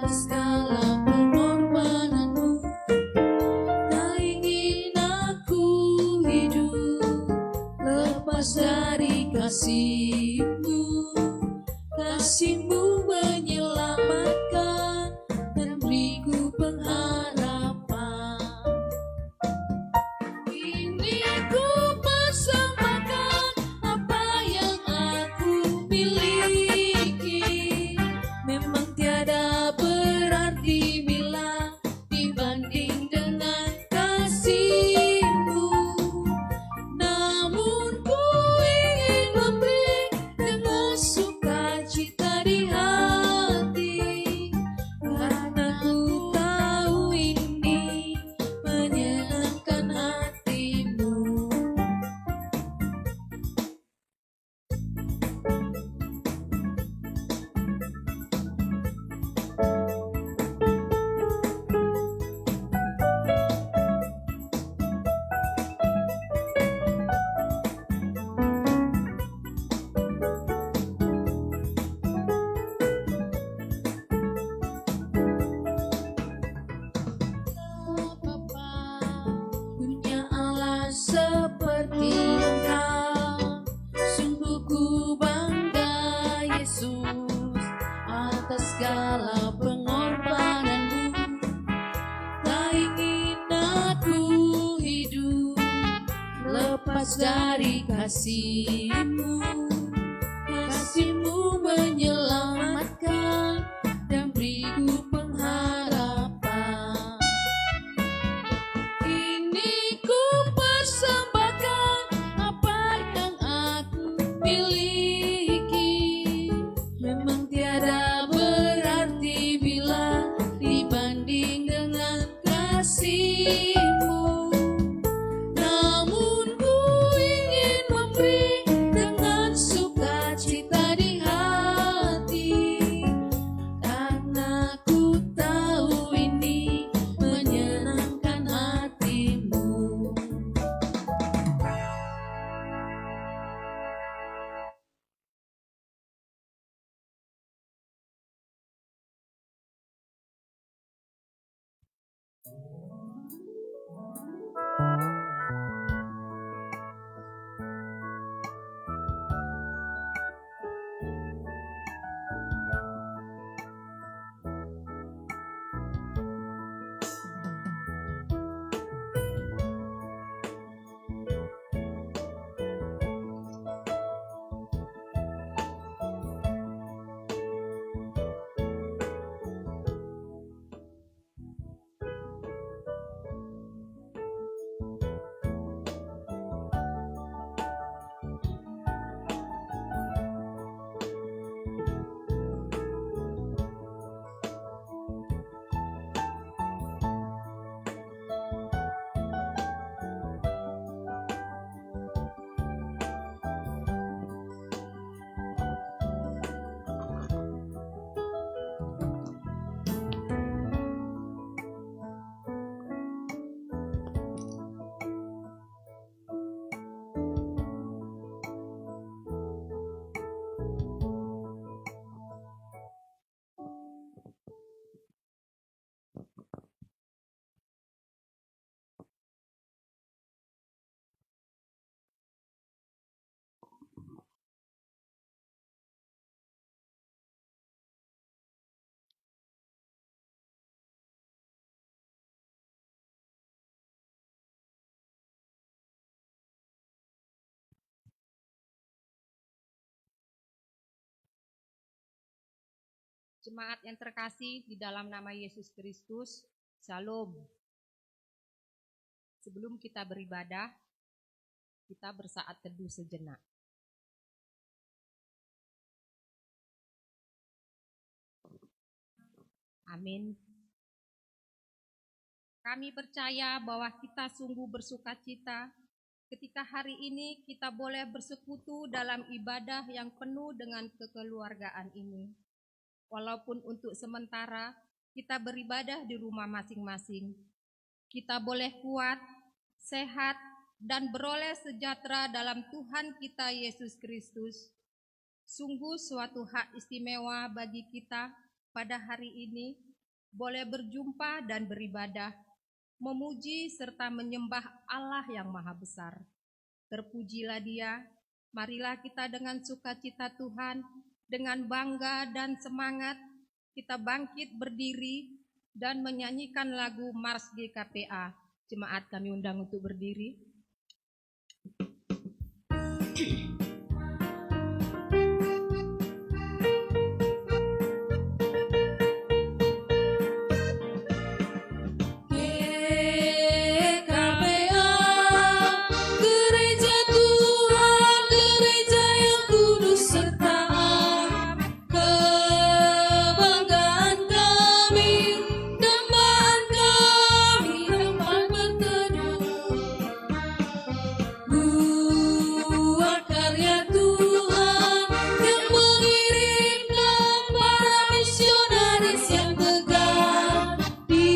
segala pengorbananmu. Tak ingin aku hidup lepas dari kasih-Mu. Kasih-Mu menyelamatkan dan beriku pengharapan. Kini ku persembahkan apa yang aku miliki. Memang tiada berarti bila dibanding dengan kasih-Mu. Namun ku ingin memberi dengan sukacita di hati, karena ku tahu ini menyenangkan hati-Mu. Bapa, punya Allah seperti Engkau. Sungguh ku bangga Yesus atas segala pengorbanan-Mu. Tak ingin aku hidup lepas dari kasih-Mu. Kasih-Mu menyelamatkan dan beriku pengharapan. Kini ku persembahkan apa yang aku miliki. Memang tiada berarti bila dibanding dengan kasih-Mu. Namun ku ingin memberi dengan sukacita di hati, karena ku tahu ini menyenangkan hati-Mu. Jemaat yang terkasih di dalam nama Yesus Kristus, Shalom. Sebelum kita beribadah, kita bersaat teduh sejenak. Amin. Kami percaya bahwa kita sungguh bersukacita ketika hari ini kita boleh bersekutu dalam ibadah yang penuh dengan kekeluargaan ini. Walaupun untuk sementara kita beribadah di rumah masing-masing, kita boleh kuat, sehat, dan beroleh sejahtera dalam Tuhan kita Yesus Kristus. Sungguh suatu hak istimewa bagi kita pada hari ini boleh berjumpa dan beribadah, memuji serta menyembah Allah yang Maha Besar. Terpujilah Dia. Marilah kita dengan sukacita Tuhan, dengan bangga dan semangat, kita bangkit berdiri dan menyanyikan lagu Mars GKPA. Jemaat kami undang untuk berdiri. Gereja Tuhan, gereja yang kudus serta kebanggaan kami, dambaan kami, tempat berteduh. Buat karya Tuhan yang mengirimkan para misionaris yang tegar di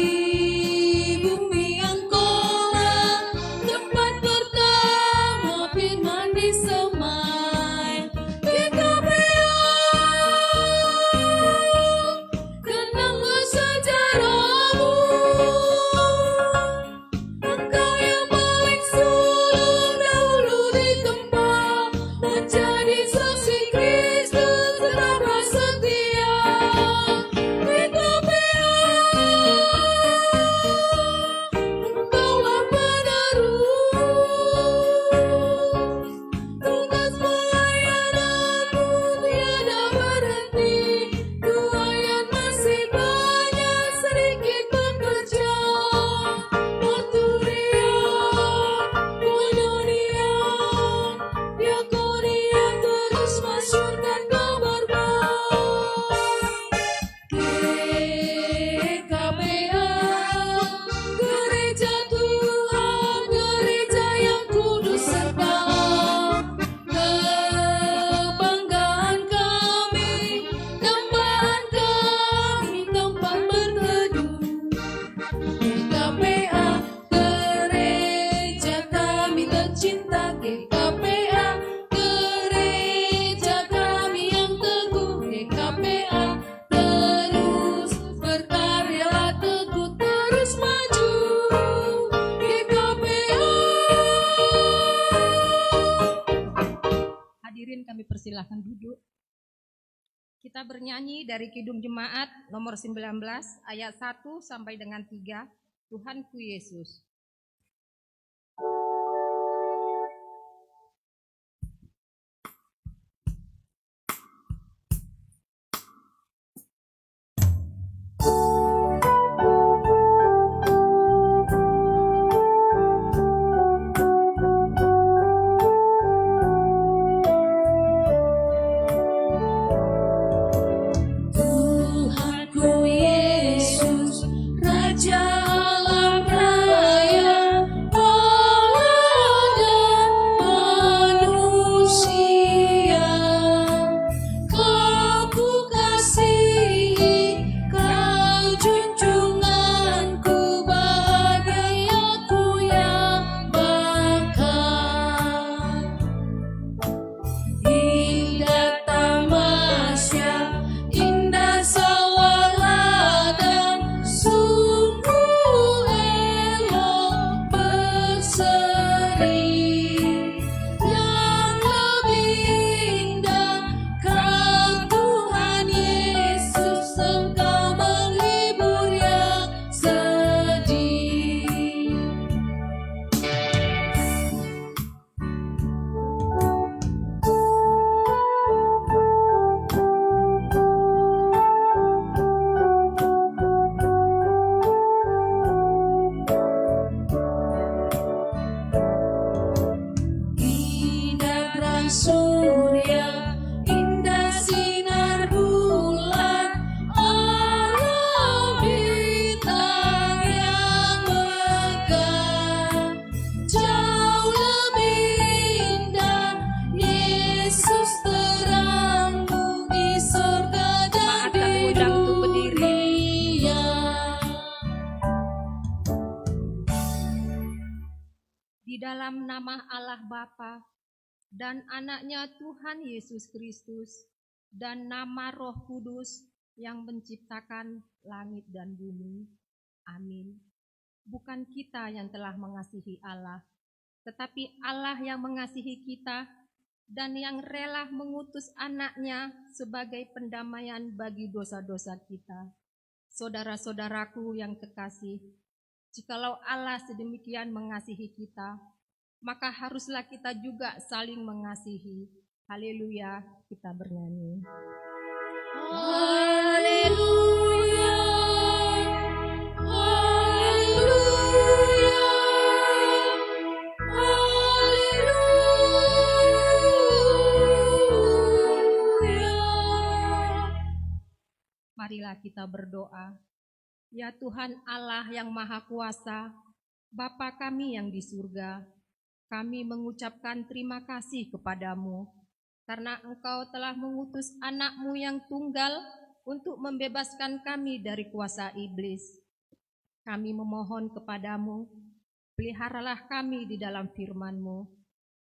bumi Angkora, tempat pertama firman disemai. GKPA, kenanglah sejarahmu, engkau yang paling sulung dahulu ditempa, menjadi saksi Kristus betapa setia. GKPA, engkaulah penerus, tugas pelayananmu tiada berhenti. Tuayan masih banyak, sedikit bekerja. Maturia, Koinonia, Diakonia, terus masyurkan kabar baik. GKPA, gereja Tuhan, gereja yang kudus serta kebanggaan kami, dambaan kami, tempat berteduh. GKPA, gereja kami tercinta. GKPA, gereja kami yang teguh. GKPA, terus berkaryalah teguh, terus maju. GKPA. Hadirin kami persilahkan duduk. Kita bernyanyi dari Kidung Jemaat nomor 19 ayat 1 sampai dengan 3, Tuhanku Yesus. Tuhanku Yesus, Raja alam raya, Allah dan manusia. Kau ku kasihi, Kau junjunganku, bahagia aku yang bakal. Indah tamasya, indah sawah ladang, sungguh elok berseri. Yang lebih indah, Kau Tuhan Yesus, Engkau menghibur yang sedih. Indah terang surya, indah sinar bulan, Allah bintang yang megah. Jauh lebih indah, Yesus terangmu di surga dan Jemaat kami di undang untuk berdiri. dunia. Di dalam nama Allah Bapa dan anaknya Tuhan Yesus Kristus dan nama Roh Kudus yang menciptakan langit dan bumi. Amin. Bukan kita yang telah mengasihi Allah, tetapi Allah yang mengasihi kita dan yang rela mengutus anaknya sebagai pendamaian bagi dosa-dosa kita. Saudara-saudaraku yang kekasih, jikalau Allah sedemikian mengasihi kita, maka haruslah kita juga saling mengasihi. Haleluya, kita bernyanyi. Haleluya, haleluya, haleluya. Marilah kita berdoa. Ya Tuhan Allah yang Maha Kuasa, Bapa kami yang di surga, kami mengucapkan terima kasih kepadamu, karena Engkau telah mengutus anak-Mu yang tunggal untuk membebaskan kami dari kuasa iblis. Kami memohon kepadamu, peliharalah kami di dalam firman-Mu,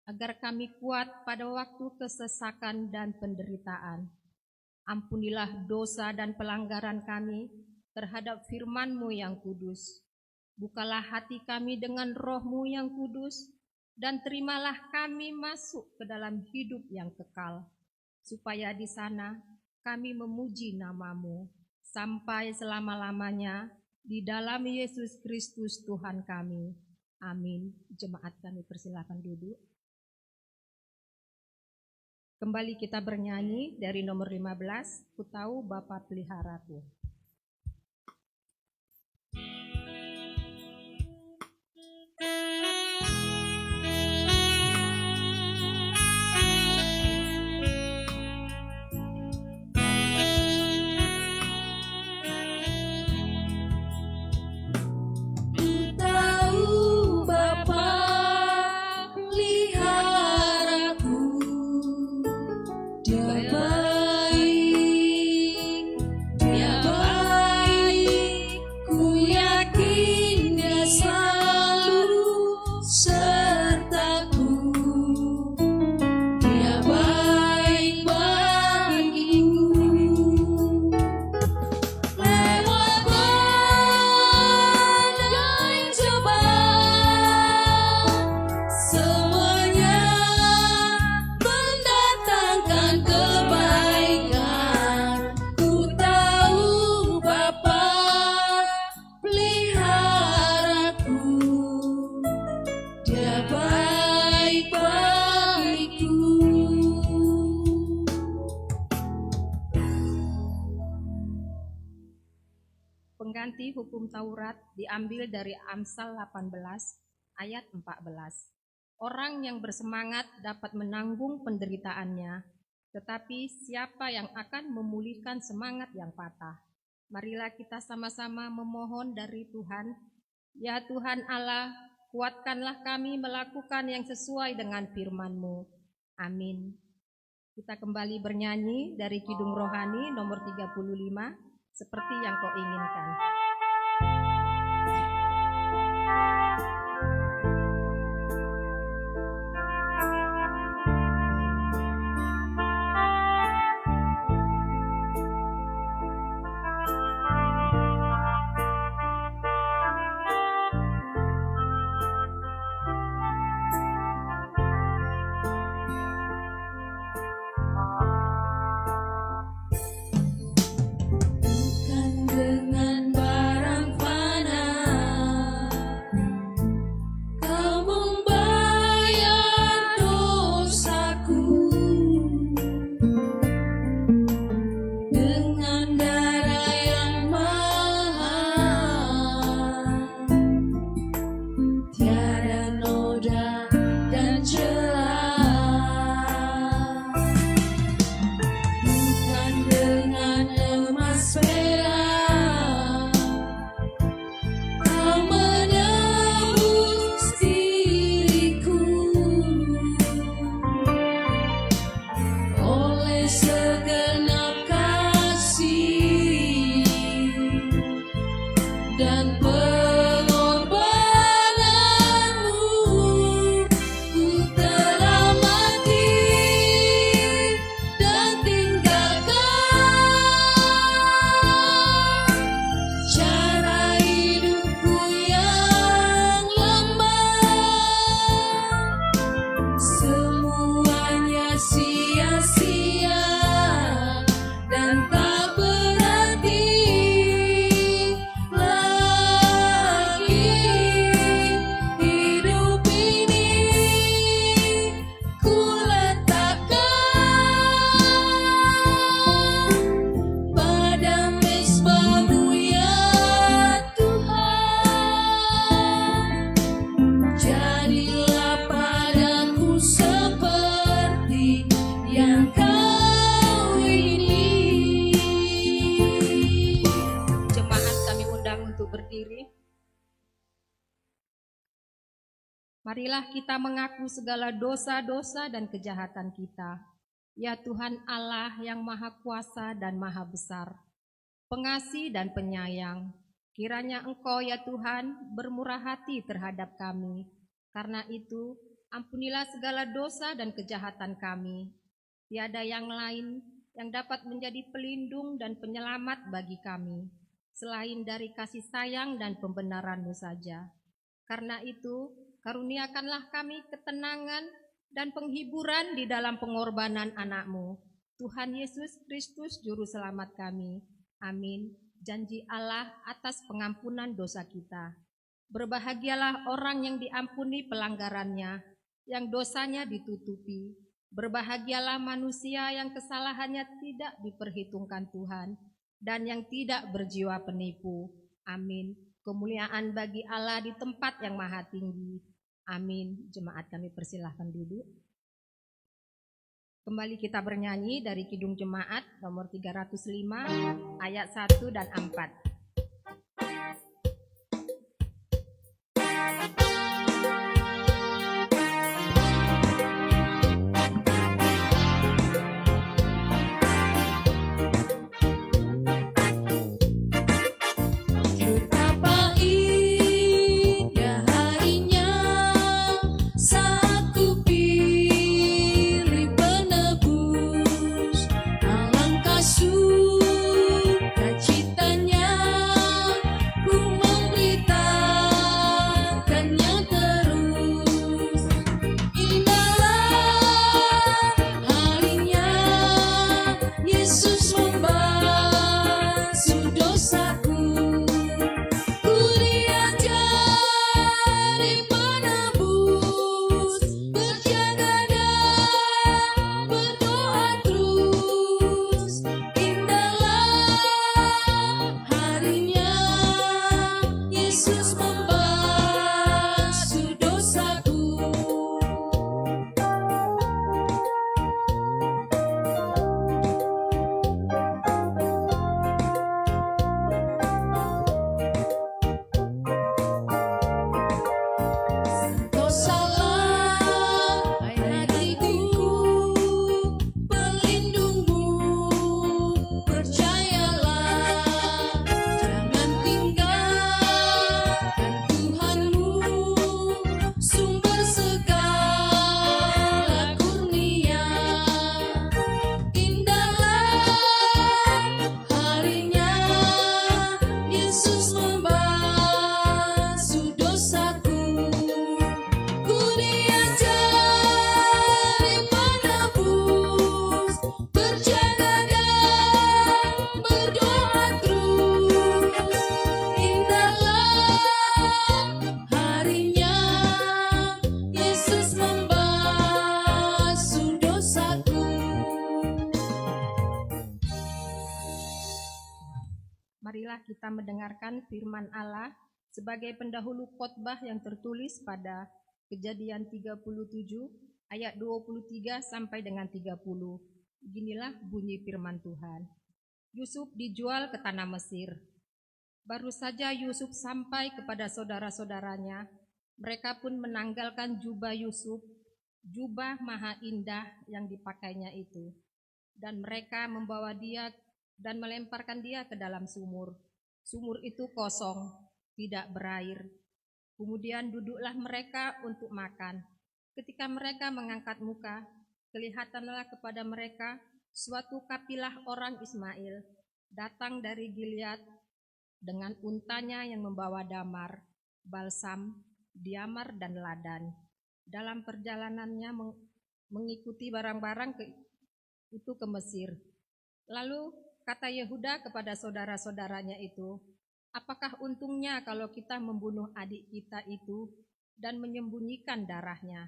agar kami kuat pada waktu kesesakan dan penderitaan. Ampunilah dosa dan pelanggaran kami terhadap firman-Mu yang kudus. Bukalah hati kami dengan Roh-Mu yang kudus, dan terimalah kami masuk ke dalam hidup yang kekal, supaya di sana kami memuji nama-Mu sampai selama-lamanya di dalam Yesus Kristus Tuhan kami. Amin. Jemaat kami persilakan duduk. Kembali kita bernyanyi dari nomor 15, Ku Tahu Bapa Peliharaku. Pengganti hukum Taurat diambil dari Amsal 18 ayat 14. Orang yang bersemangat dapat menanggung penderitaannya, tetapi siapa yang akan memulihkan semangat yang patah? Marilah kita sama-sama memohon dari Tuhan. Ya Tuhan Allah, kuatkanlah kami melakukan yang sesuai dengan firman-Mu. Amin. Kita kembali bernyanyi dari Kidung Rohani nomor 35, Seperti Yang Kau Inginkan. Dengan baik berdiri. Marilah kita mengaku segala dosa-dosa dan kejahatan kita. Ya Tuhan Allah yang Maha Kuasa dan Maha Besar, pengasih dan penyayang, kiranya Engkau ya Tuhan bermurah hati terhadap kami. Karena itu, ampunilah segala dosa dan kejahatan kami. Tiada yang lain yang dapat menjadi pelindung dan penyelamat bagi kami, selain dari kasih sayang dan pembenaran-Mu saja. Karena itu, karuniakanlah kami ketenangan dan penghiburan di dalam pengorbanan anak-Mu, Tuhan Yesus Kristus Juru Selamat kami. Amin. Janji Allah atas pengampunan dosa kita. Berbahagialah orang yang diampuni pelanggarannya, yang dosanya ditutupi. Berbahagialah manusia yang kesalahannya tidak diperhitungkan Tuhan, dan yang tidak berjiwa penipu. Amin. Kemuliaan bagi Allah di tempat yang maha tinggi. Amin. Jemaat kami persilahkan duduk. Kembali kita bernyanyi dari Kidung Jemaat nomor 305 ayat 1 dan 4. Marilah kita mendengarkan firman Allah sebagai pendahulu khotbah yang tertulis pada Kejadian 37 ayat 23 sampai dengan 30. Beginilah bunyi firman Tuhan. Yusuf dijual ke tanah Mesir. Baru saja Yusuf sampai kepada saudara-saudaranya, mereka pun menanggalkan jubah Yusuf, jubah maha indah yang dipakainya itu, dan mereka membawa dia dan melemparkan dia ke dalam sumur. Sumur itu kosong, tidak berair. Kemudian duduklah mereka untuk makan. Ketika mereka mengangkat muka, kelihatanlah kepada mereka suatu kapilah orang Ismail datang dari Gilead dengan untanya yang membawa damar, balsam, diamar, dan ladan. Dalam perjalanannya mengikuti barang-barang itu ke Mesir. Lalu kata Yehuda kepada saudara-saudaranya itu, apakah untungnya kalau kita membunuh adik kita itu dan menyembunyikan darahnya?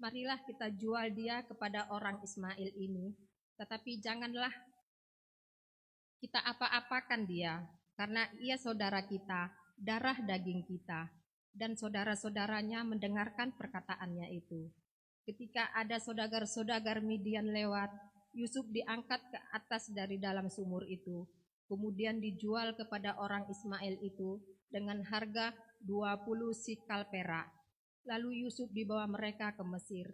Marilah kita jual dia kepada orang Ismail ini, tetapi janganlah kita apa-apakan dia, karena ia saudara kita, darah daging kita. Dan saudara-saudaranya mendengarkan perkataannya itu. Ketika ada saudagar-saudagar Midian lewat, Yusuf diangkat ke atas dari dalam sumur itu, kemudian dijual kepada orang Ismail itu dengan harga 20 sikal perak. Lalu Yusuf dibawa mereka ke Mesir.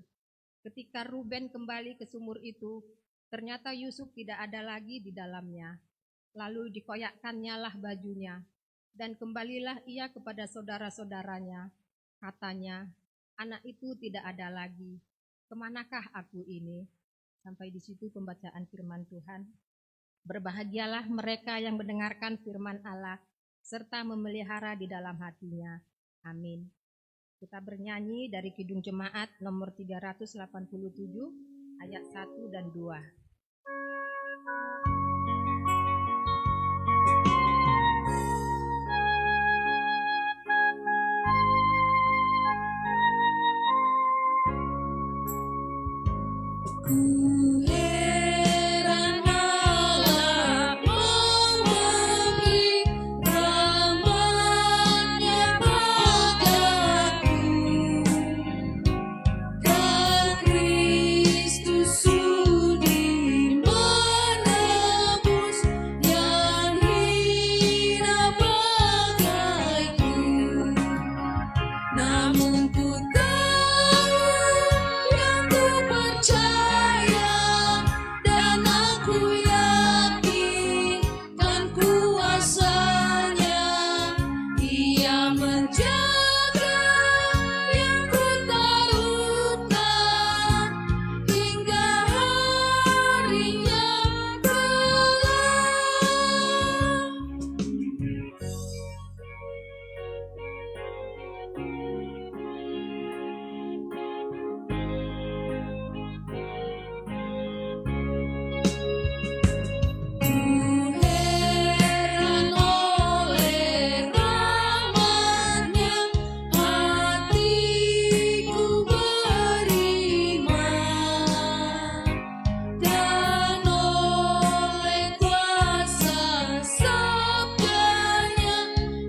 Ketika Ruben kembali ke sumur itu, ternyata Yusuf tidak ada lagi di dalamnya. Lalu dikoyakkannya lah bajunya, dan kembalilah ia kepada saudara-saudaranya. Katanya, anak itu tidak ada lagi. Kemanakah aku ini? Sampai di situ pembacaan firman Tuhan. Berbahagialah mereka yang mendengarkan firman Allah, serta memelihara di dalam hatinya. Amin. Kita bernyanyi dari Kidung Jemaat nomor 387, ayat 1 dan 2. Ku heran Allah memberi rahmat-Nya padaku, dan Kristus sudi menebus yang hina bagaiku. Namun ku tahu yang ku percaya, dan aku yakin kan kuasa-Nya. Ia menjaga yang ku taruhkan hingga harinya Ku heran oleh rahmat-Nya, hatiku beriman, dan oleh kuasa sabda-Nya,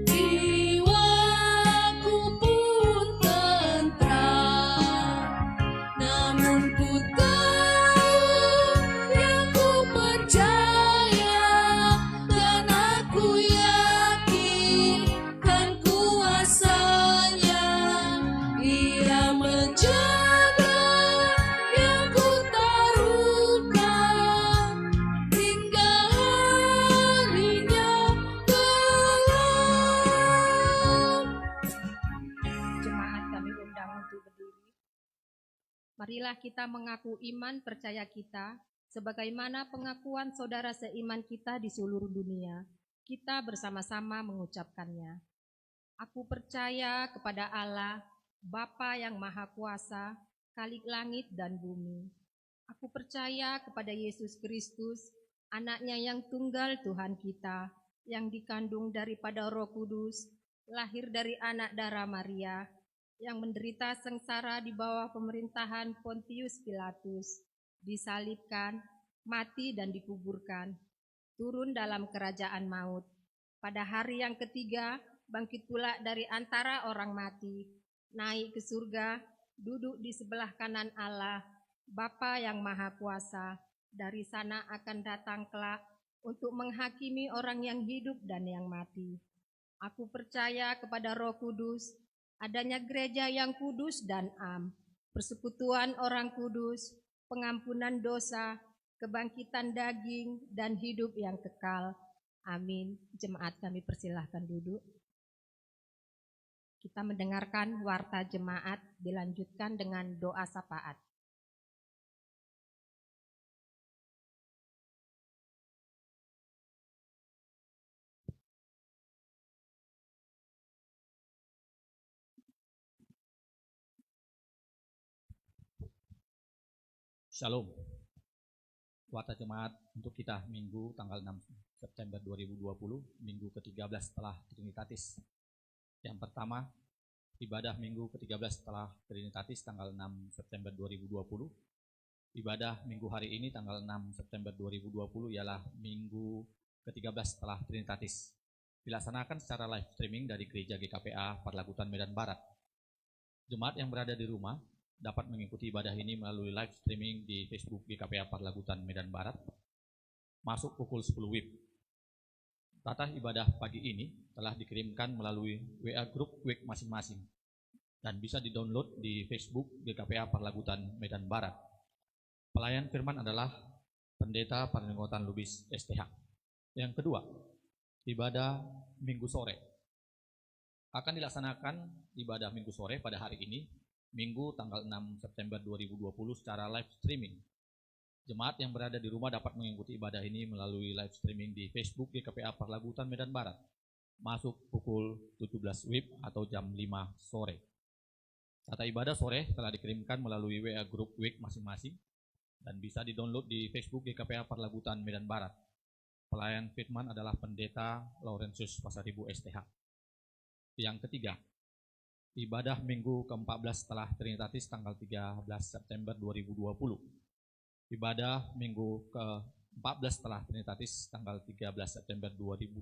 jiwaku pun tentram. Namun ku tahu yang ku percaya, dan aku yakin kan kuasa-Nya. Ia menjaga yang ku taruhkan hingga harinya kelak. Jemaat kami undang untuk berdiri. Marilah kita mengaku iman percaya kita, sebagaimana pengakuan saudara seiman kita di seluruh dunia. Kita bersama-sama mengucapkannya. Aku percaya kepada Allah, Bapa yang Maha Kuasa, Khalik langit dan bumi. Aku percaya kepada Yesus Kristus, Anak-Nya yang tunggal Tuhan kita, yang dikandung daripada Roh Kudus, lahir dari anak darah Maria, yang menderita sengsara di bawah pemerintahan Pontius Pilatus, disalibkan, mati dan dikuburkan, turun dalam kerajaan maut. Pada hari yang ketiga, bangkit pula dari antara orang mati, naik ke surga, duduk di sebelah kanan Allah, Bapa yang Maha Kuasa. Dari sana akan datang kelak untuk menghakimi orang yang hidup dan yang mati. Aku percaya kepada Roh Kudus, adanya gereja yang kudus dan am, persekutuan orang kudus, pengampunan dosa, kebangkitan daging, dan hidup yang kekal. Amin. Jemaat kami persilahkan duduk. Kita mendengarkan warta jemaat, dilanjutkan dengan doa syafaat. Shalom. Warta jemaat untuk kita Minggu tanggal 6 September 2020, Minggu ke-13 setelah Trinitatis. Yang pertama, ibadah Minggu ke-13 setelah Trinitatis tanggal 6 September 2020. Ibadah Minggu hari ini tanggal 6 September 2020 ialah Minggu ke-13 setelah Trinitatis. Dilaksanakan secara live streaming dari Gereja GKPA Parlagutan Medan Barat. Jemaat yang berada di rumah dapat mengikuti ibadah ini melalui live streaming di Facebook GKPA Parlagutan Medan Barat. Masuk pukul 10 WIB. Tata ibadah pagi ini telah dikirimkan melalui WA Group Week masing-masing dan bisa di-download di Facebook GKPA Parlagutan Medan Barat. Pelayan firman adalah Pendeta Paringotan Lubis STH. Yang kedua, ibadah Minggu sore. Akan dilaksanakan ibadah Minggu sore pada hari ini, Minggu tanggal 6 September 2020 secara live streaming. Jemaat yang berada di rumah dapat mengikuti ibadah ini melalui live streaming di Facebook GKPA Parlagutan Medan Barat, masuk pukul 17 WIB atau jam 5 sore. Tata ibadah sore telah dikirimkan melalui WA Group Week masing-masing dan bisa di-download di Facebook GKPA Parlagutan Medan Barat. Pelayan firman adalah Pendeta Laurentius Pasaribu STH. Yang ketiga, ibadah Minggu ke-14 setelah Trinitatis tanggal 13 September 2020. Ibadah Minggu ke-14 setelah Trinitatis tanggal 13 September 2020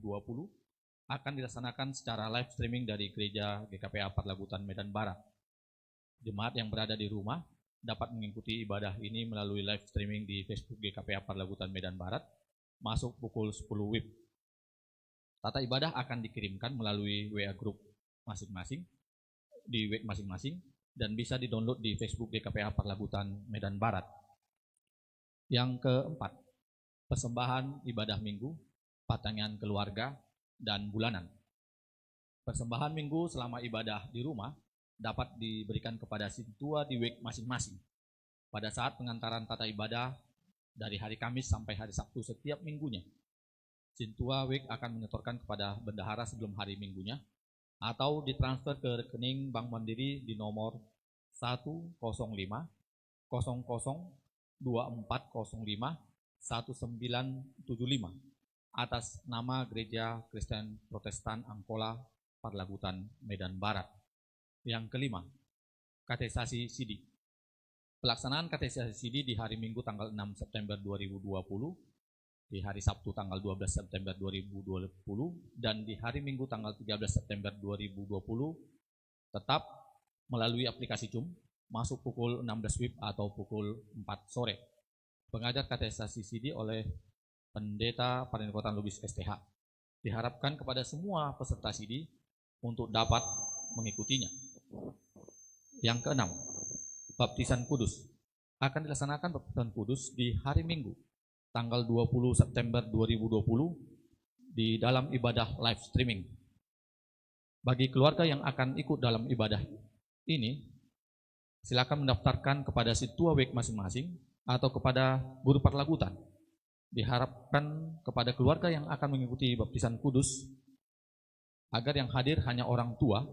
akan dilaksanakan secara live streaming dari Gereja GKPA Parlagutan Medan Barat. Jemaat yang berada di rumah dapat mengikuti ibadah ini melalui live streaming di Facebook GKPA Parlagutan Medan Barat, masuk pukul 10 WIB. Tata ibadah akan dikirimkan melalui WA Group masing-masing, di week masing-masing, dan bisa di-download di Facebook GKPA Parlagutan Medan Barat. Yang keempat, persembahan ibadah minggu, patangan keluarga, dan bulanan. Persembahan minggu selama ibadah di rumah dapat diberikan kepada sintua di week masing-masing. Pada saat pengantaran tata ibadah dari hari Kamis sampai hari Sabtu setiap minggunya, sintua week akan menyetorkan kepada bendahara sebelum hari minggunya atau ditransfer ke rekening Bank Mandiri di nomor 105 00 2405 1975 atas nama Gereja Kristen Protestan Angkola Parlagutan Medan Barat. Yang kelima, katekisasi CD. Pelaksanaan katekisasi CD di hari Minggu tanggal 6 September 2020, di hari Sabtu tanggal 12 September 2020, dan di hari Minggu tanggal 13 September 2020 tetap melalui aplikasi Zoom, masuk pukul 16 WIB atau pukul 4 sore. Pengajar katekisasi CD oleh Pendeta Parinkotan Lubis STH. Diharapkan kepada semua peserta CD untuk dapat mengikutinya. Yang keenam, baptisan kudus. Akan dilaksanakan baptisan kudus di hari Minggu, tanggal 20 September 2020 di dalam ibadah live streaming. Bagi keluarga yang akan ikut dalam ibadah ini, silakan mendaftarkan kepada situa week masing-masing atau kepada guru parlagutan. Diharapkan kepada keluarga yang akan mengikuti baptisan kudus agar yang hadir hanya orang tua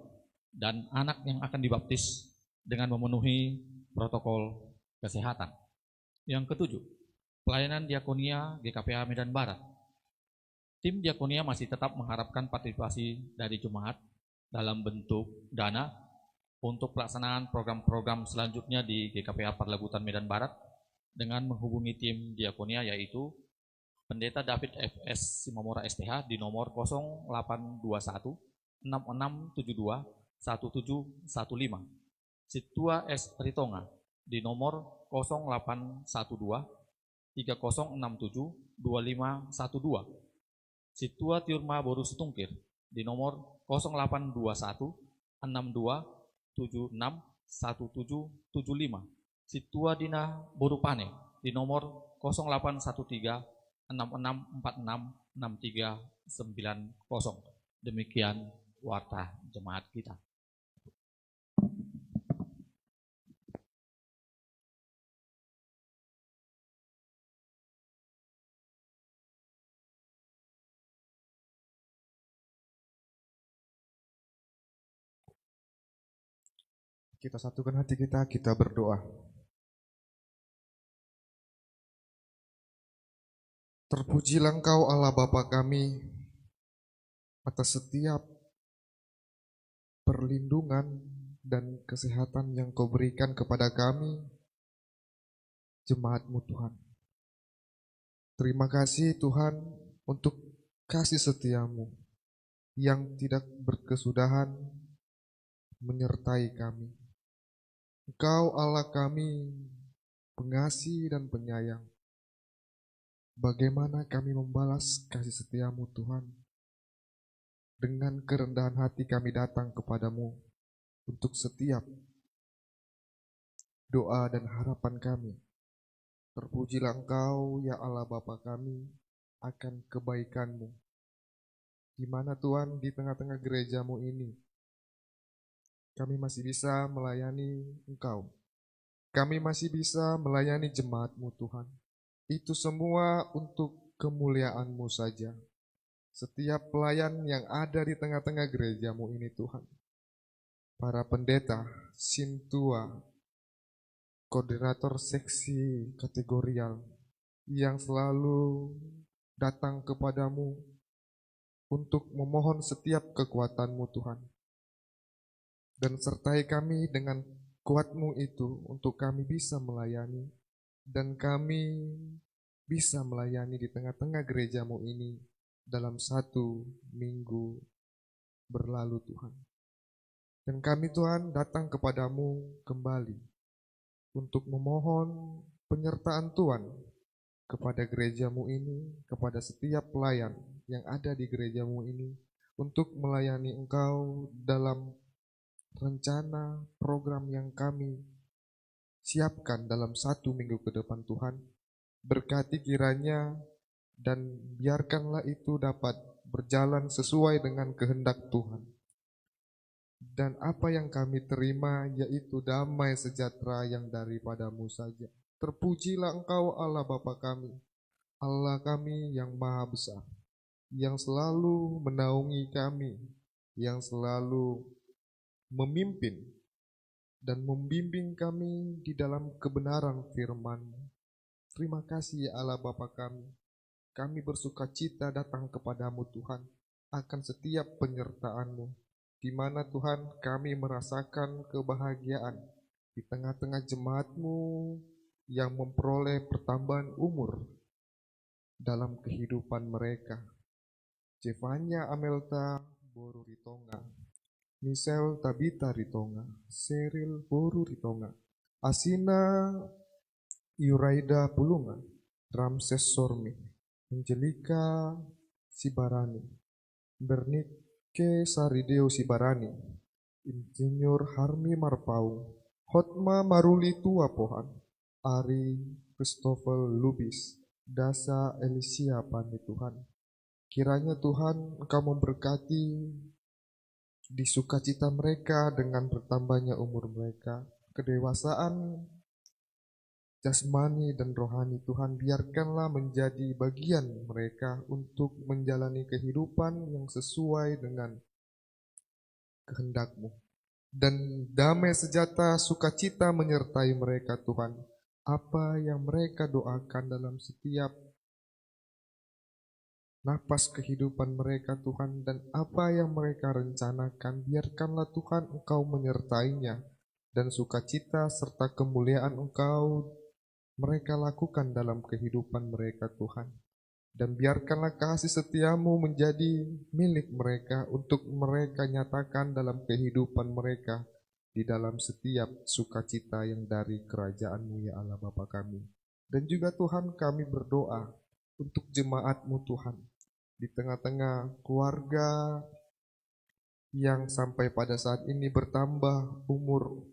dan anak yang akan dibaptis dengan memenuhi protokol kesehatan. Yang ketujuh, pelayanan diakonia GKPA Medan Barat. Tim diakonia masih tetap mengharapkan partisipasi dari jemaat dalam bentuk dana untuk pelaksanaan program-program selanjutnya di GKPA Parlagutan Medan Barat dengan menghubungi tim diakonia yaitu Pendeta David FS Simamora STH di nomor 0821 6672 1715. Situa S. Ritonga di nomor 0812 3067 2512. Situa Tiurma Boru Setungkir di nomor 0821 62 76 1775. Situa Dina Boru Pane di nomor 0813 6646 6390. Demikian warta jemaat kita. Kita satukan hati kita berdoa. Terpujilah Engkau Allah Bapa kami atas setiap perlindungan dan kesehatan yang Kau berikan kepada kami, jemaat-Mu Tuhan. Terima kasih Tuhan untuk kasih setia-Mu yang tidak berkesudahan menyertai kami. Engkau Allah kami, pengasih dan penyayang. Bagaimana kami membalas kasih setia-Mu Tuhan? dengan kerendahan hati kami datang kepadamu untuk setiap doa dan harapan kami. Terpujilah Engkau, ya Allah Bapa kami, akan kebaikan-Mu. Di mana Tuhan, di tengah-tengah gereja-Mu ini, kami masih bisa melayani Engkau. Kami masih bisa melayani jemaat-Mu Tuhan. Itu semua untuk kemuliaan-Mu saja. Setiap pelayan yang ada di tengah-tengah gereja-Mu ini Tuhan. Para pendeta, sintua, koordinator seksi kategorial yang selalu datang kepadamu untuk memohon setiap kekuatan-Mu Tuhan. Dan sertai kami dengan kuat-Mu itu untuk kami bisa melayani, dan kami bisa melayani di tengah-tengah gereja-Mu ini dalam 1 minggu berlalu Tuhan. Dan kami Tuhan datang kepadamu kembali untuk memohon penyertaan Tuhan kepada gereja-Mu ini, kepada setiap pelayan yang ada di gereja-Mu ini, untuk melayani Engkau dalam rencana program yang kami siapkan dalam 1 minggu ke depan Tuhan. Berkati kiranya dan biarkanlah itu dapat berjalan sesuai dengan kehendak Tuhan. Dan apa yang kami terima yaitu damai sejahtera yang daripada-Mu saja. Terpujilah Engkau Allah Bapa kami, Allah kami yang maha besar, yang selalu menaungi kami, yang selalu memimpin dan membimbing kami di dalam kebenaran firman-Mu. Terima kasih ya Allah Bapa kami. Kami bersuka cita datang kepadamu Tuhan akan setiap penyertaan-Mu, di mana Tuhan kami merasakan kebahagiaan di tengah-tengah jemaat-Mu yang memperoleh pertambahan umur dalam kehidupan mereka. Jevanya Amelta Boru Ritonga, Michelle Tabita Ritonga, Seril Boru Ritonga, Asina Yuraida Pulungan, Ramses Sormi, Angelika Sibarani, Bernike Sarideo Sibarani, Insinyur Harmi Marpau, Hotma Maruli Tuapohan, Ari Christopher Lubis, Dasa Elisia Pani Tuhan. Kiranya Tuhan Engkau memberkati di sukacita mereka dengan bertambahnya umur mereka, kedewasaan jasmani dan rohani Tuhan, biarkanlah menjadi bagian mereka untuk menjalani kehidupan yang sesuai dengan kehendak-Mu. Dan damai sejahtera sukacita menyertai mereka Tuhan. Apa yang mereka doakan dalam setiap napas kehidupan mereka Tuhan, dan apa yang mereka rencanakan, biarkanlah Tuhan Engkau menyertainya, dan sukacita serta kemuliaan Engkau mereka lakukan dalam kehidupan mereka Tuhan. Dan biarkanlah kasih setia-Mu menjadi milik mereka untuk mereka nyatakan dalam kehidupan mereka di dalam setiap sukacita yang dari kerajaan-Mu ya Allah Bapa kami. Dan juga Tuhan kami berdoa untuk jemaat-Mu Tuhan, di tengah-tengah keluarga yang sampai pada saat ini bertambah umur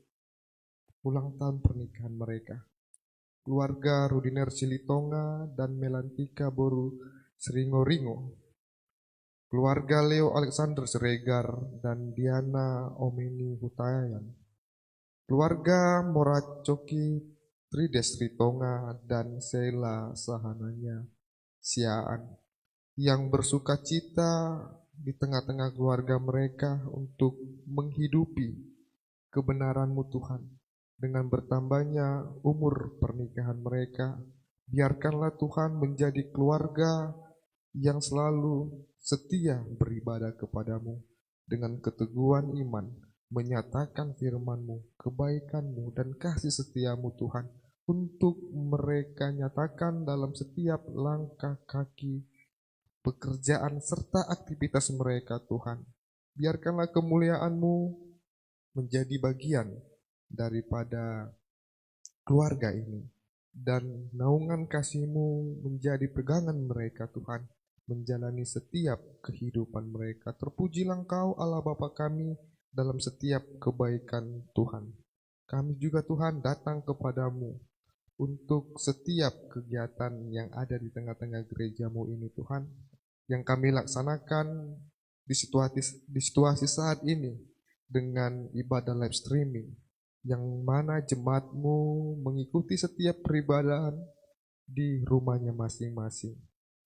ulang tahun pernikahan mereka. Keluarga Rudiner Silitonga dan Melantika Boru Seringoringo, keluarga Leo Alexander Siregar dan Diana Omeni Hutayan, keluarga Moracoki Trides Ritonga dan Sheila Sahananya Siaan, yang bersuka cita di tengah-tengah keluarga mereka untuk menghidupi kebenaran-Mu Tuhan. Dengan bertambahnya umur pernikahan mereka, biarkanlah Tuhan menjadi keluarga yang selalu setia beribadah kepadamu dengan keteguhan iman, menyatakan firman-Mu, kebaikan-Mu, dan kasih setia-Mu Tuhan, untuk mereka nyatakan dalam setiap langkah kaki, pekerjaan, serta aktivitas mereka Tuhan. Biarkanlah kemuliaan-Mu menjadi bagian daripada keluarga ini, dan naungan kasih-Mu menjadi pegangan mereka Tuhan, menjalani setiap kehidupan mereka. Terpujilah Engkau Allah Bapa kami dalam setiap kebaikan Tuhan. Kami juga Tuhan datang kepadamu untuk setiap kegiatan yang ada di tengah-tengah gerejamu ini Tuhan, yang kami laksanakan di situasi saat ini dengan ibadah live streaming, yang mana jemaatmu mengikuti setiap peribadahan di rumahnya masing-masing.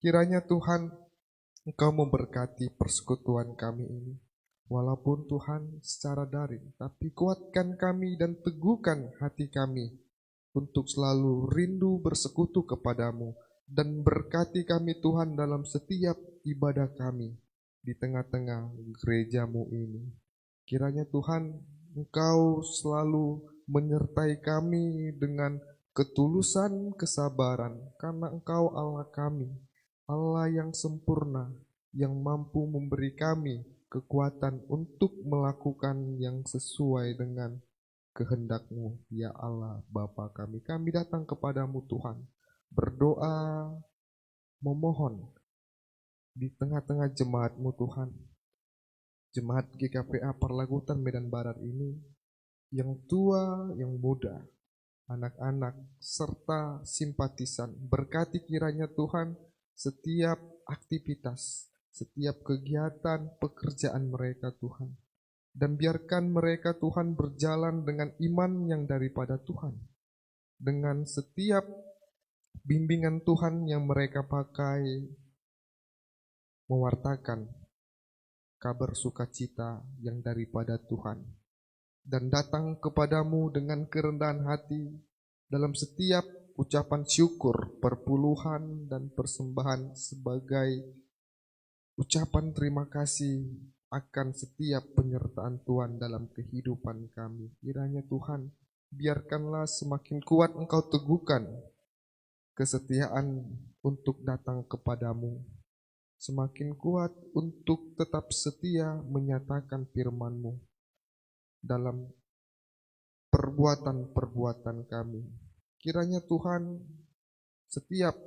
Kiranya Tuhan, Engkau memberkati persekutuan kami ini. Walaupun Tuhan secara daring, tapi kuatkan kami dan teguhkan hati kami untuk selalu rindu bersekutu kepadamu, dan berkati kami Tuhan dalam setiap ibadah kami di tengah-tengah gerejamu ini. Kiranya Tuhan, Engkau selalu menyertai kami dengan ketulusan kesabaran, karena Engkau Allah kami, Allah yang sempurna, yang mampu memberi kami kekuatan untuk melakukan yang sesuai dengan kehendak-Mu, ya Allah Bapa kami. Kami datang kepadamu Tuhan, berdoa, memohon di tengah-tengah jemaat-Mu Tuhan, jemaat GKPA Parlagutan Medan Barat ini, yang tua, yang muda, anak-anak, serta simpatisan. Berkati kiranya Tuhan setiap aktivitas, setiap kegiatan pekerjaan mereka Tuhan. Dan biarkan mereka Tuhan berjalan dengan iman yang daripada Tuhan. Dengan setiap bimbingan Tuhan yang mereka pakai mewartakan kabar sukacita yang daripada Tuhan. Dan datang kepadamu dengan kerendahan hati dalam setiap ucapan syukur, perpuluhan, dan persembahan sebagai ucapan terima kasih akan setiap penyertaan Tuhan dalam kehidupan kami. Kiranya Tuhan, biarkanlah semakin kuat Engkau teguhkan kesetiaan untuk datang kepadamu. Semakin kuat untuk tetap setia menyatakan firman-Mu dalam perbuatan-perbuatan kami. Kiranya Tuhan, setiap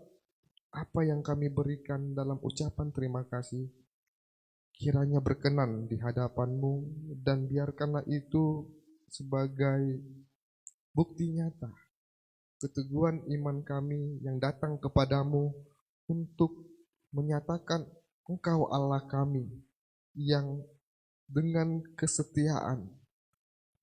apa yang kami berikan dalam ucapan terima kasih, kiranya berkenan di hadapan-Mu, dan biarkanlah itu sebagai bukti nyata keteguhan iman kami yang datang kepadamu untuk menyatakan Engkau Allah kami yang dengan kesetiaan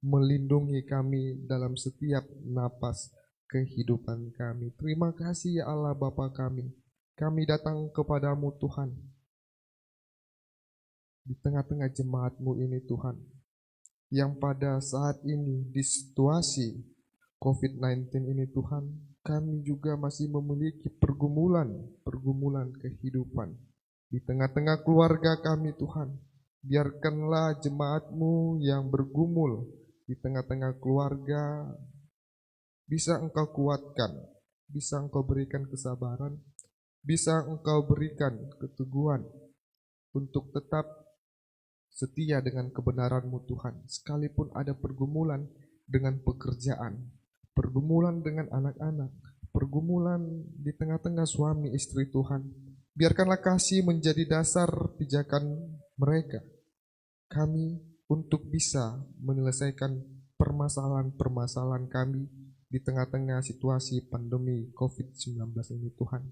melindungi kami dalam setiap napas kehidupan kami. Terima kasih ya Allah Bapa kami. Kami datang kepadamu Tuhan, di tengah-tengah jemaat-Mu ini Tuhan, yang pada saat ini di situasi COVID-19 ini Tuhan, kami juga masih memiliki pergumulan kehidupan. Di tengah-tengah keluarga kami Tuhan, biarkanlah jemaat-Mu yang bergumul di tengah-tengah keluarga bisa Engkau kuatkan, bisa Engkau berikan kesabaran, bisa Engkau berikan keteguhan untuk tetap setia dengan kebenaran-Mu Tuhan. Sekalipun ada pergumulan dengan pekerjaan, pergumulan dengan anak-anak, pergumulan di tengah-tengah suami istri Tuhan, biarkanlah kasih menjadi dasar pijakan mereka, kami untuk bisa menyelesaikan permasalahan-permasalahan kami di tengah-tengah situasi pandemi COVID-19 ini Tuhan.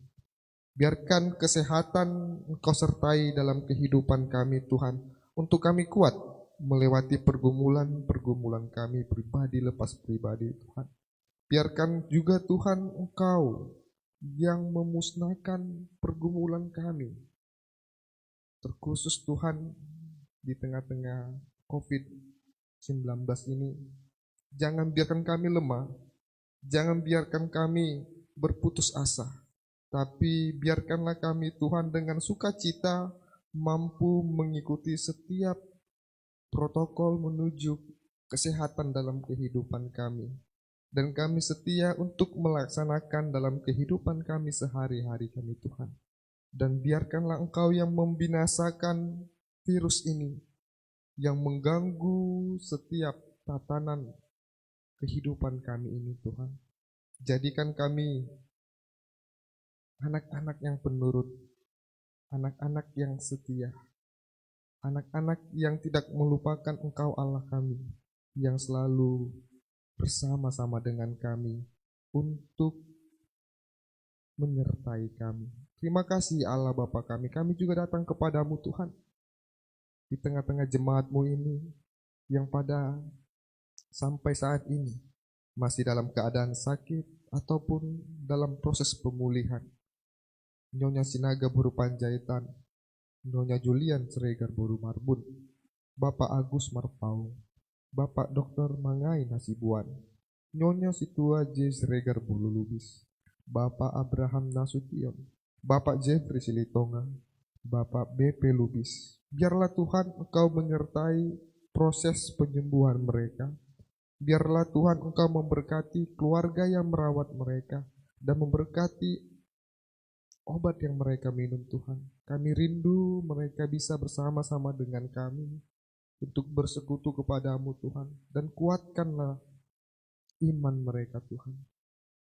Biarkan kesehatan Engkau sertai dalam kehidupan kami Tuhan, untuk kami kuat melewati pergumulan-pergumulan kami pribadi lepas pribadi Tuhan. Biarkan juga Tuhan Engkau yang memusnahkan pergumulan kami, terkhusus Tuhan di tengah-tengah COVID-19 ini. Jangan biarkan kami lemah, jangan biarkan kami berputus asa, tapi biarkanlah kami Tuhan dengan sukacita mampu mengikuti setiap protokol menuju kesehatan dalam kehidupan kami. Dan kami setia untuk melaksanakan dalam kehidupan kami sehari-hari kami Tuhan. Dan biarkanlah Engkau yang membinasakan virus ini, yang mengganggu setiap tatanan kehidupan kami ini Tuhan. Jadikan kami anak-anak yang penurut, anak-anak yang setia, anak-anak yang tidak melupakan Engkau Allah kami, yang selalu bersama-sama dengan kami untuk menyertai kami. Terima kasih Allah Bapa kami juga datang kepadamu Tuhan, di tengah-tengah jemaat-Mu ini, yang pada sampai saat ini masih dalam keadaan sakit ataupun dalam proses pemulihan. Nyonya Sinaga Buru Panjaitan, Nyonya Julian Sregar Buru Marbun, Bapak Agus Marpau, Bapak Dr. Mangai Nasibuan, Nyonya Situa J. Sregar Bulu Lubis, Bapak Abraham Nasution, Bapak Jeffrey Silitonga, Bapak BP Lubis. Biarlah Tuhan Engkau menyertai proses penyembuhan mereka. Biarlah Tuhan Engkau memberkati keluarga yang merawat mereka dan memberkati obat yang mereka minum Tuhan. Kami rindu mereka bisa bersama-sama dengan kami untuk bersekutu kepadamu Tuhan. Dan kuatkanlah iman mereka Tuhan.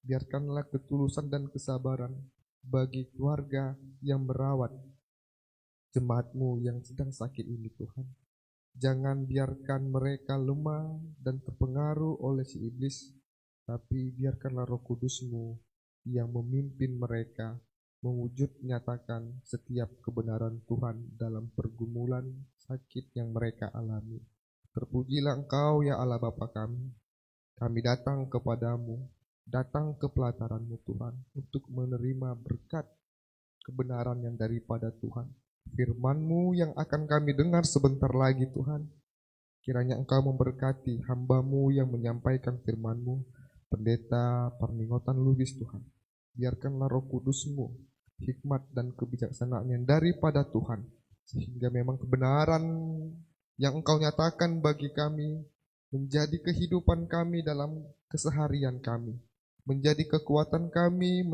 Biarkanlah ketulusan dan kesabaran bagi keluarga yang merawat jemaat-Mu yang sedang sakit ini Tuhan. Jangan biarkan mereka lemah dan terpengaruh oleh si iblis, tapi biarkanlah Roh Kudus-Mu yang memimpin mereka mewujud nyatakan setiap kebenaran Tuhan dalam pergumulan sakit yang mereka alami. Terpujilah Engkau ya Allah Bapa kami. Kami datang kepadamu, datang ke pelataran-Mu Tuhan, untuk menerima berkat kebenaran yang daripada Tuhan. Firman-Mu yang akan kami dengar sebentar lagi Tuhan. Kiranya Engkau memberkati hamba-Mu yang menyampaikan firman-Mu, Pendeta Parningotan Lubis Tuhan. Biarkanlah Roh Kudus-Mu, hikmat dan kebijaksanaan yang daripada Tuhan, sehingga memang kebenaran yang Engkau nyatakan bagi kami menjadi kehidupan kami dalam keseharian kami, menjadi kekuatan kami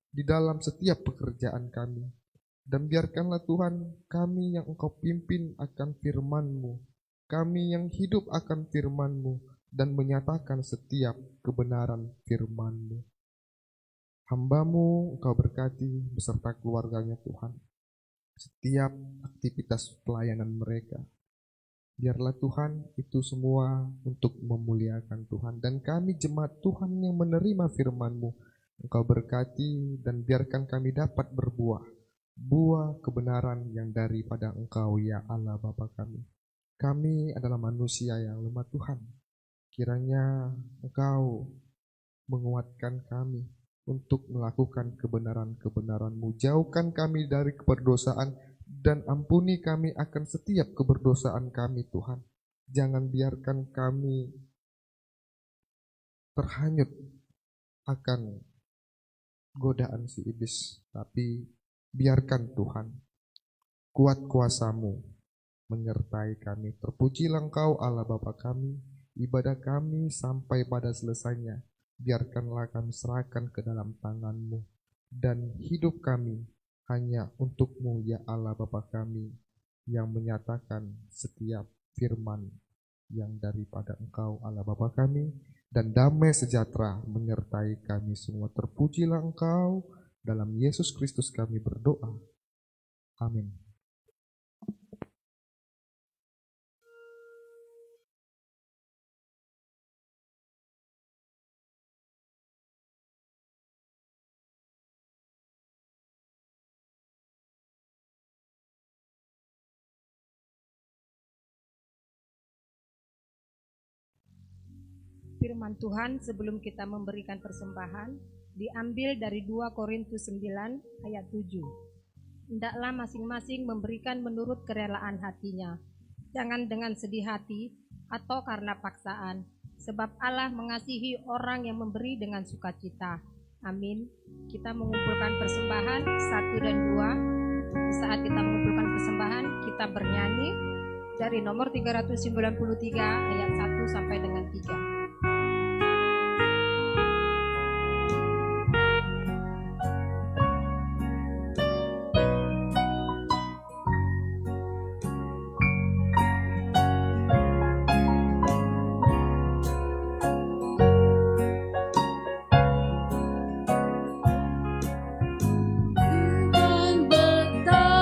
di dalam setiap pekerjaan kami. Dan biarkanlah Tuhan kami yang Engkau pimpin akan firman-Mu, kami yang hidup akan firman-Mu dan menyatakan setiap kebenaran firman-Mu. Hamba-Mu Engkau berkati beserta keluarganya Tuhan, setiap aktivitas pelayanan mereka. Biarlah Tuhan itu semua untuk memuliakan Tuhan. Dan kami jemaat Tuhan yang menerima firman-Mu, Engkau berkati dan biarkan kami dapat berbuah buah kebenaran yang daripada Engkau ya Allah Bapa kami. Kami adalah manusia yang lemah Tuhan. Kiranya Engkau menguatkan kami untuk melakukan kebenaran-kebenaran-Mu. Jauhkan kami dari keberdosaan dan ampuni kami akan setiap keberdosaan kami Tuhan. Jangan biarkan kami terhanyut akan godaan si iblis, tapi biarkan Tuhan kuat kuasa-Mu menyertai kami. Terpujilah Engkau Allah Bapa kami. Ibadah kami sampai pada selesainya, biarkanlah kami serahkan ke dalam tangan-Mu. Dan hidup kami hanya untuk-Mu ya Allah Bapa kami, yang menyatakan setiap firman yang daripada Engkau Allah Bapa kami. Dan damai sejahtera menyertai kami semua. Terpujilah Engkau. Dalam Yesus Kristus kami berdoa. Amin. Firman Tuhan sebelum kita memberikan persembahan diambil dari 2 Korintus 9 ayat 7. Hendaklah masing-masing memberikan menurut kerelaan hatinya, jangan dengan sedih hati atau karena paksaan, sebab Allah mengasihi orang yang memberi dengan sukacita. Amin. Kita mengumpulkan persembahan 1 dan 2. Di saat kita mengumpulkan persembahan, kita bernyanyi dari nomor 393 ayat 1 sampai dengan 3. Tuhan betapa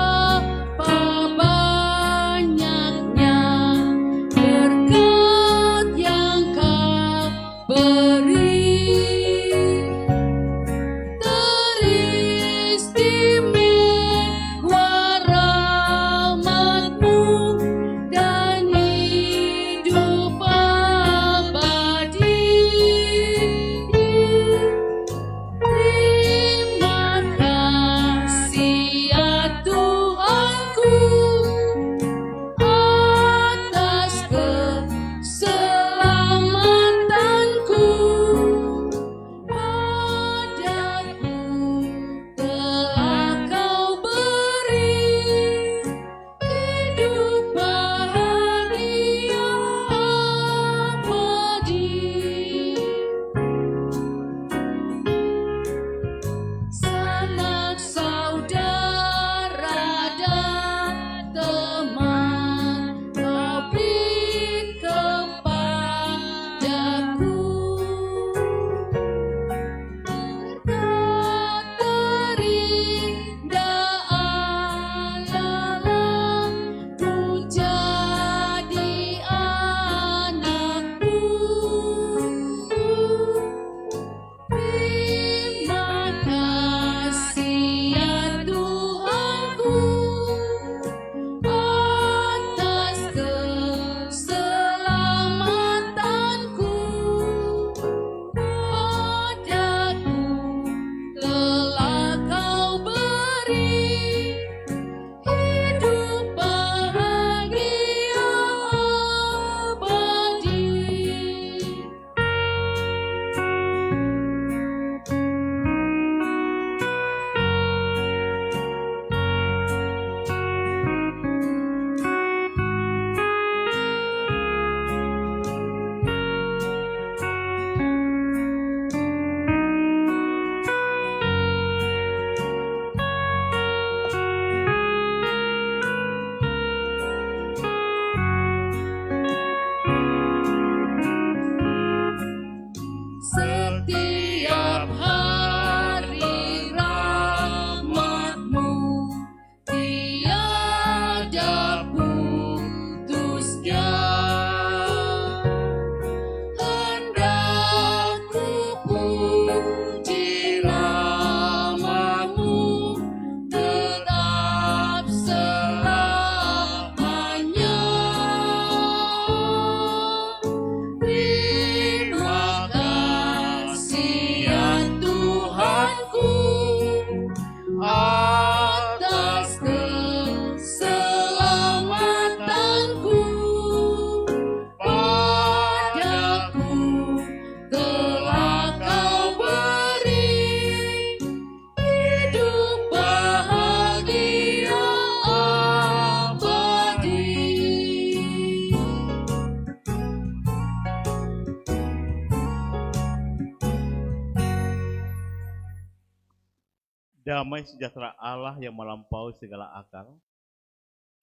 Damai sejahtera Allah yang melampaui segala akal,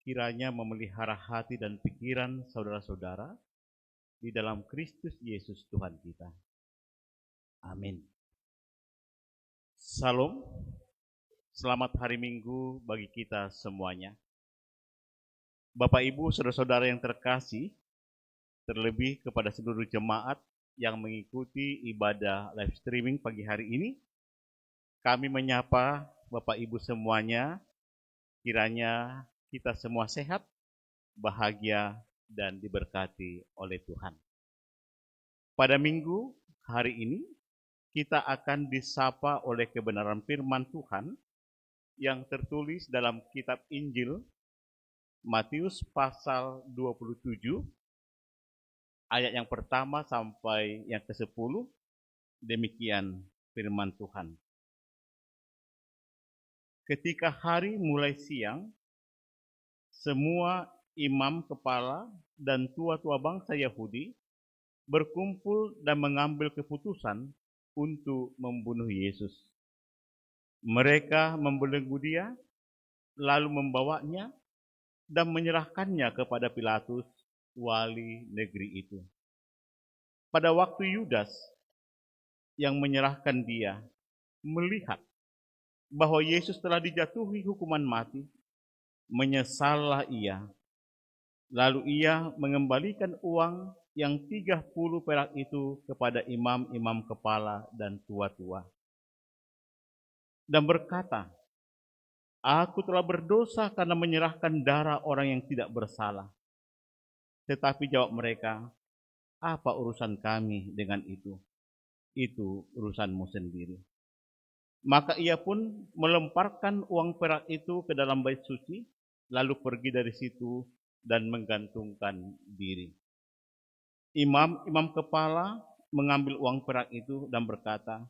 kiranya memelihara hati dan pikiran saudara-saudara di dalam Kristus Yesus Tuhan kita. Amin. Salam, selamat hari Minggu bagi kita semuanya. Bapak Ibu, saudara-saudara yang terkasih, terlebih kepada seluruh jemaat yang mengikuti ibadah live streaming pagi hari ini, kami menyapa Bapak Ibu semuanya, kiranya kita semua sehat, bahagia, dan diberkati oleh Tuhan. Pada minggu hari ini, kita akan disapa oleh kebenaran firman Tuhan yang tertulis dalam kitab Injil Matius pasal 27, ayat yang pertama sampai yang ke-10, demikian firman Tuhan. Ketika hari mulai siang, semua imam kepala dan tua-tua bangsa Yahudi berkumpul dan mengambil keputusan untuk membunuh Yesus. Mereka membelenggu dia, lalu membawanya dan menyerahkannya kepada Pilatus, wali negeri itu. Pada waktu Yudas yang menyerahkan dia melihat bahwa Yesus telah dijatuhi hukuman mati, menyesallah ia. Lalu ia mengembalikan uang yang 30 perak itu kepada imam-imam kepala dan tua-tua. Dan berkata, "Aku telah berdosa karena menyerahkan darah orang yang tidak bersalah." Tetapi jawab mereka, "Apa urusan kami dengan itu? Itu urusanmu sendiri." Maka ia pun melemparkan uang perak itu ke dalam bait suci, lalu pergi dari situ dan menggantungkan diri. Imam-imam kepala mengambil uang perak itu dan berkata,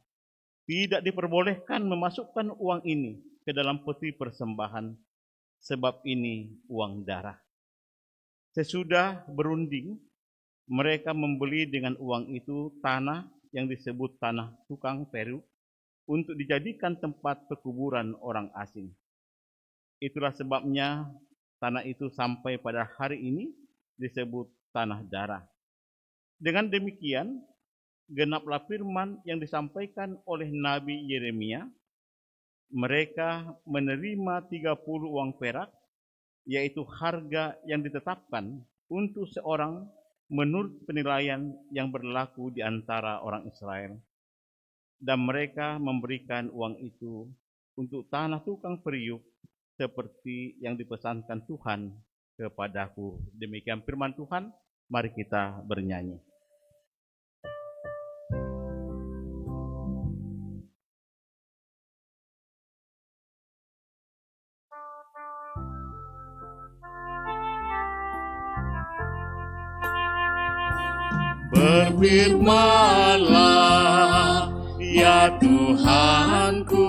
"Tidak diperbolehkan memasukkan uang ini ke dalam peti persembahan, sebab ini uang darah." Sesudah berunding, mereka membeli dengan uang itu tanah yang disebut tanah tukang peruk, untuk dijadikan tempat pekuburan orang asing. Itulah sebabnya tanah itu sampai pada hari ini disebut tanah darah. Dengan demikian, genaplah firman yang disampaikan oleh Nabi Yeremia, mereka menerima 30 uang perak, yaitu harga yang ditetapkan untuk seorang menurut penilaian yang berlaku di antara orang Israel. Dan mereka memberikan uang itu untuk tanah tukang periuk seperti yang dipesankan Tuhan kepadaku. Demikian firman Tuhan, mari kita bernyanyi. Berfirmanlah, ya Tuhanku,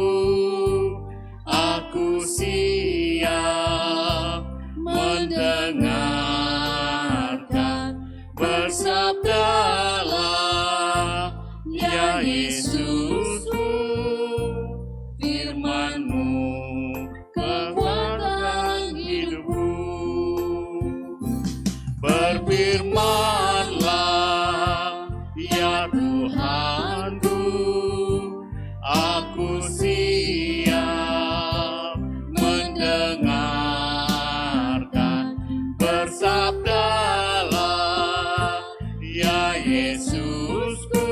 aku siap mendengarkan. Bersabdalah, ya Yesusku, firman-Mu kekuatan hidupku. Berfirmanlah, ya Tuhanku, aku siap mendengarkan. Bersabdalah, ya Yesusku,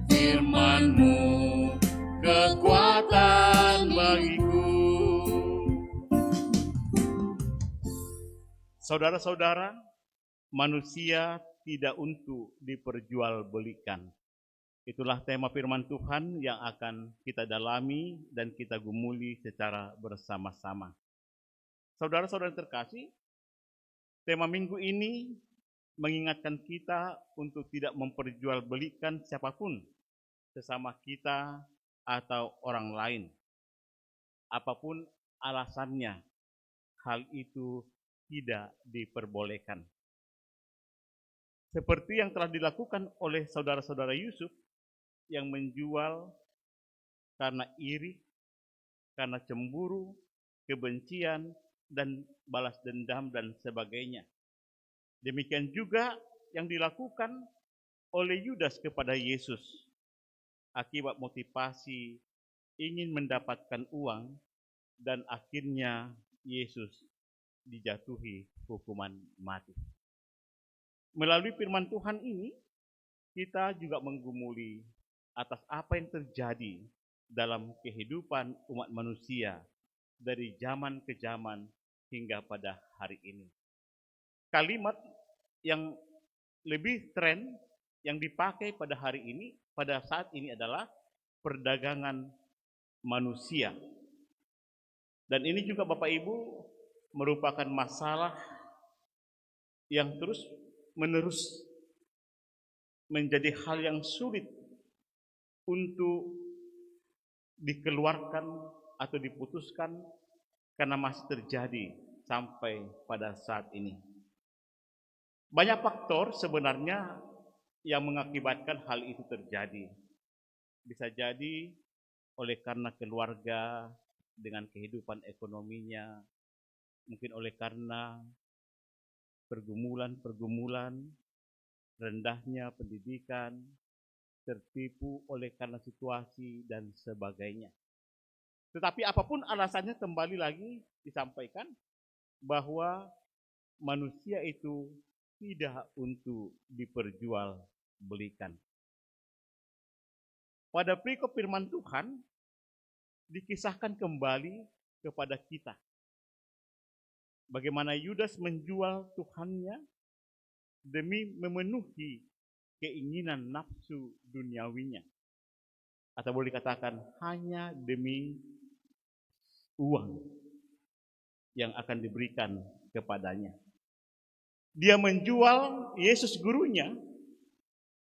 firman-Mu kekuatan bagiku. Saudara-saudara, manusia tidak untuk diperjualbelikan. Itulah tema firman Tuhan yang akan kita dalami dan kita gumuli secara bersama-sama. Saudara-saudara terkasih, tema minggu ini mengingatkan kita untuk tidak memperjualbelikan siapapun, sesama kita atau orang lain. Apapun alasannya, hal itu tidak diperbolehkan. Seperti yang telah dilakukan oleh saudara-saudara Yusuf yang menjual karena iri karena cemburu, kebencian, dan balas dendam dan sebagainya. Demikian juga yang dilakukan oleh Yudas kepada Yesus akibat motivasi ingin mendapatkan uang, dan akhirnya Yesus dijatuhi hukuman mati. Melalui firman Tuhan ini, kita juga menggumuli atas apa yang terjadi dalam kehidupan umat manusia dari zaman ke zaman hingga pada hari ini. Kalimat yang lebih tren yang dipakai pada hari ini, pada saat ini adalah perdagangan manusia. Dan ini juga Bapak Ibu merupakan masalah yang terus menerus menjadi hal yang sulit untuk dikeluarkan atau diputuskan karena masih terjadi sampai pada saat ini. Banyak faktor sebenarnya yang mengakibatkan hal itu terjadi. Bisa jadi oleh karena keluarga dengan kehidupan ekonominya, mungkin oleh karena pergumulan, rendahnya pendidikan, tertipu oleh karena situasi dan sebagainya. Tetapi apapun alasannya, kembali lagi disampaikan bahwa manusia itu tidak untuk diperjualbelikan. Pada perikop firman Tuhan dikisahkan kembali kepada kita bagaimana Yudas menjual Tuhannya demi memenuhi keinginan nafsu duniawinya, atau boleh dikatakan hanya demi uang yang akan diberikan kepadanya. Dia menjual Yesus gurunya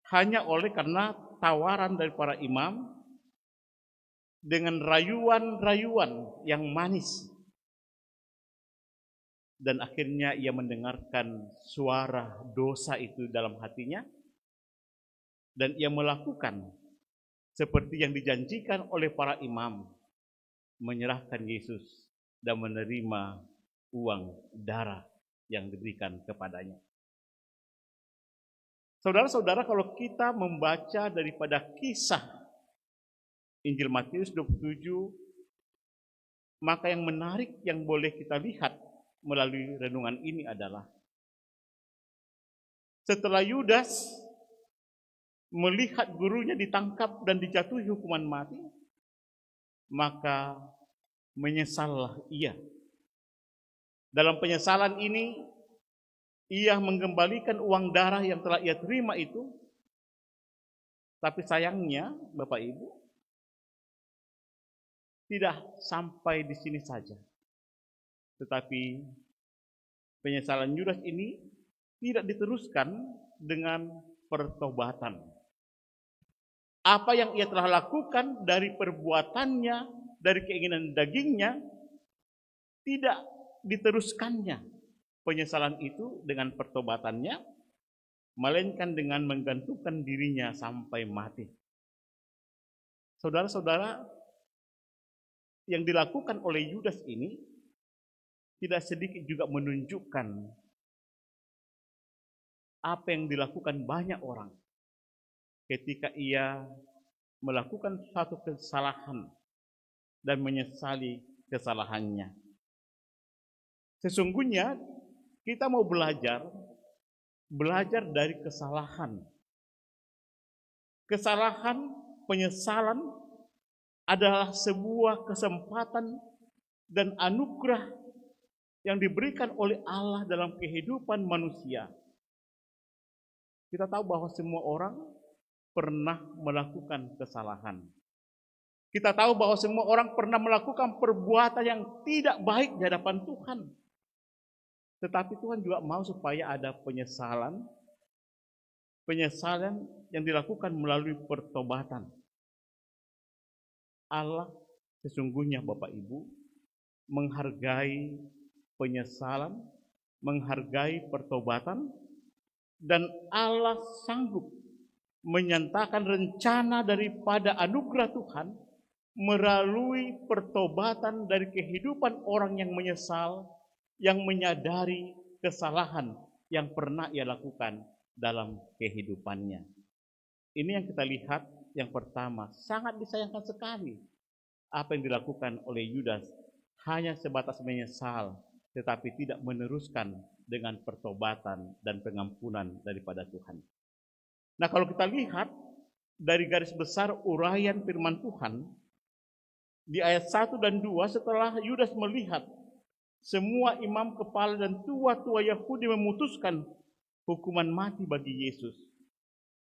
hanya oleh karena tawaran dari para imam dengan rayuan-rayuan yang manis. Dan akhirnya ia mendengarkan suara dosa itu dalam hatinya, dan ia melakukan seperti yang dijanjikan oleh para imam, menyerahkan Yesus dan menerima uang darah yang diberikan kepadanya. Saudara-saudara, kalau kita membaca daripada kisah Injil Matius 27, maka yang menarik yang boleh kita lihat melalui renungan ini adalah setelah Yudas melihat gurunya ditangkap dan dijatuhi hukuman mati, maka menyesallah ia. Dalam penyesalan ini, ia mengembalikan uang darah yang telah ia terima itu. Tapi sayangnya, Bapak Ibu, tidak sampai di sini saja. Tetapi penyesalan Yudas ini tidak diteruskan dengan pertobatan. Apa yang ia telah lakukan dari perbuatannya, dari keinginan dagingnya, tidak diteruskannya penyesalan itu dengan pertobatannya, melainkan dengan menggantungkan dirinya sampai mati. Saudara-saudara, yang dilakukan oleh Yudas ini tidak sedikit juga menunjukkan apa yang dilakukan banyak orang ketika ia melakukan suatu kesalahan dan menyesali kesalahannya. Sesungguhnya kita mau belajar dari kesalahan. Kesalahan, penyesalan adalah sebuah kesempatan dan anugerah yang diberikan oleh Allah dalam kehidupan manusia. Kita tahu bahwa semua orang pernah melakukan kesalahan. Kita tahu bahwa semua orang pernah melakukan perbuatan yang tidak baik di hadapan Tuhan. Tetapi Tuhan juga mau supaya ada penyesalan yang dilakukan melalui pertobatan. Allah sesungguhnya, Bapak Ibu, menghargai penyesalan, menghargai pertobatan, dan Allah sanggup menyatakan rencana daripada anugerah Tuhan melalui pertobatan dari kehidupan orang yang menyesal, yang menyadari kesalahan yang pernah ia lakukan dalam kehidupannya. Ini yang kita lihat yang pertama, sangat disayangkan sekali apa yang dilakukan oleh Yudas, hanya sebatas menyesal, tetapi tidak meneruskan dengan pertobatan dan pengampunan daripada Tuhan. Nah, kalau kita lihat dari garis besar uraian firman Tuhan, di ayat 1 dan 2, setelah Yudas melihat semua imam kepala dan tua-tua Yahudi memutuskan hukuman mati bagi Yesus.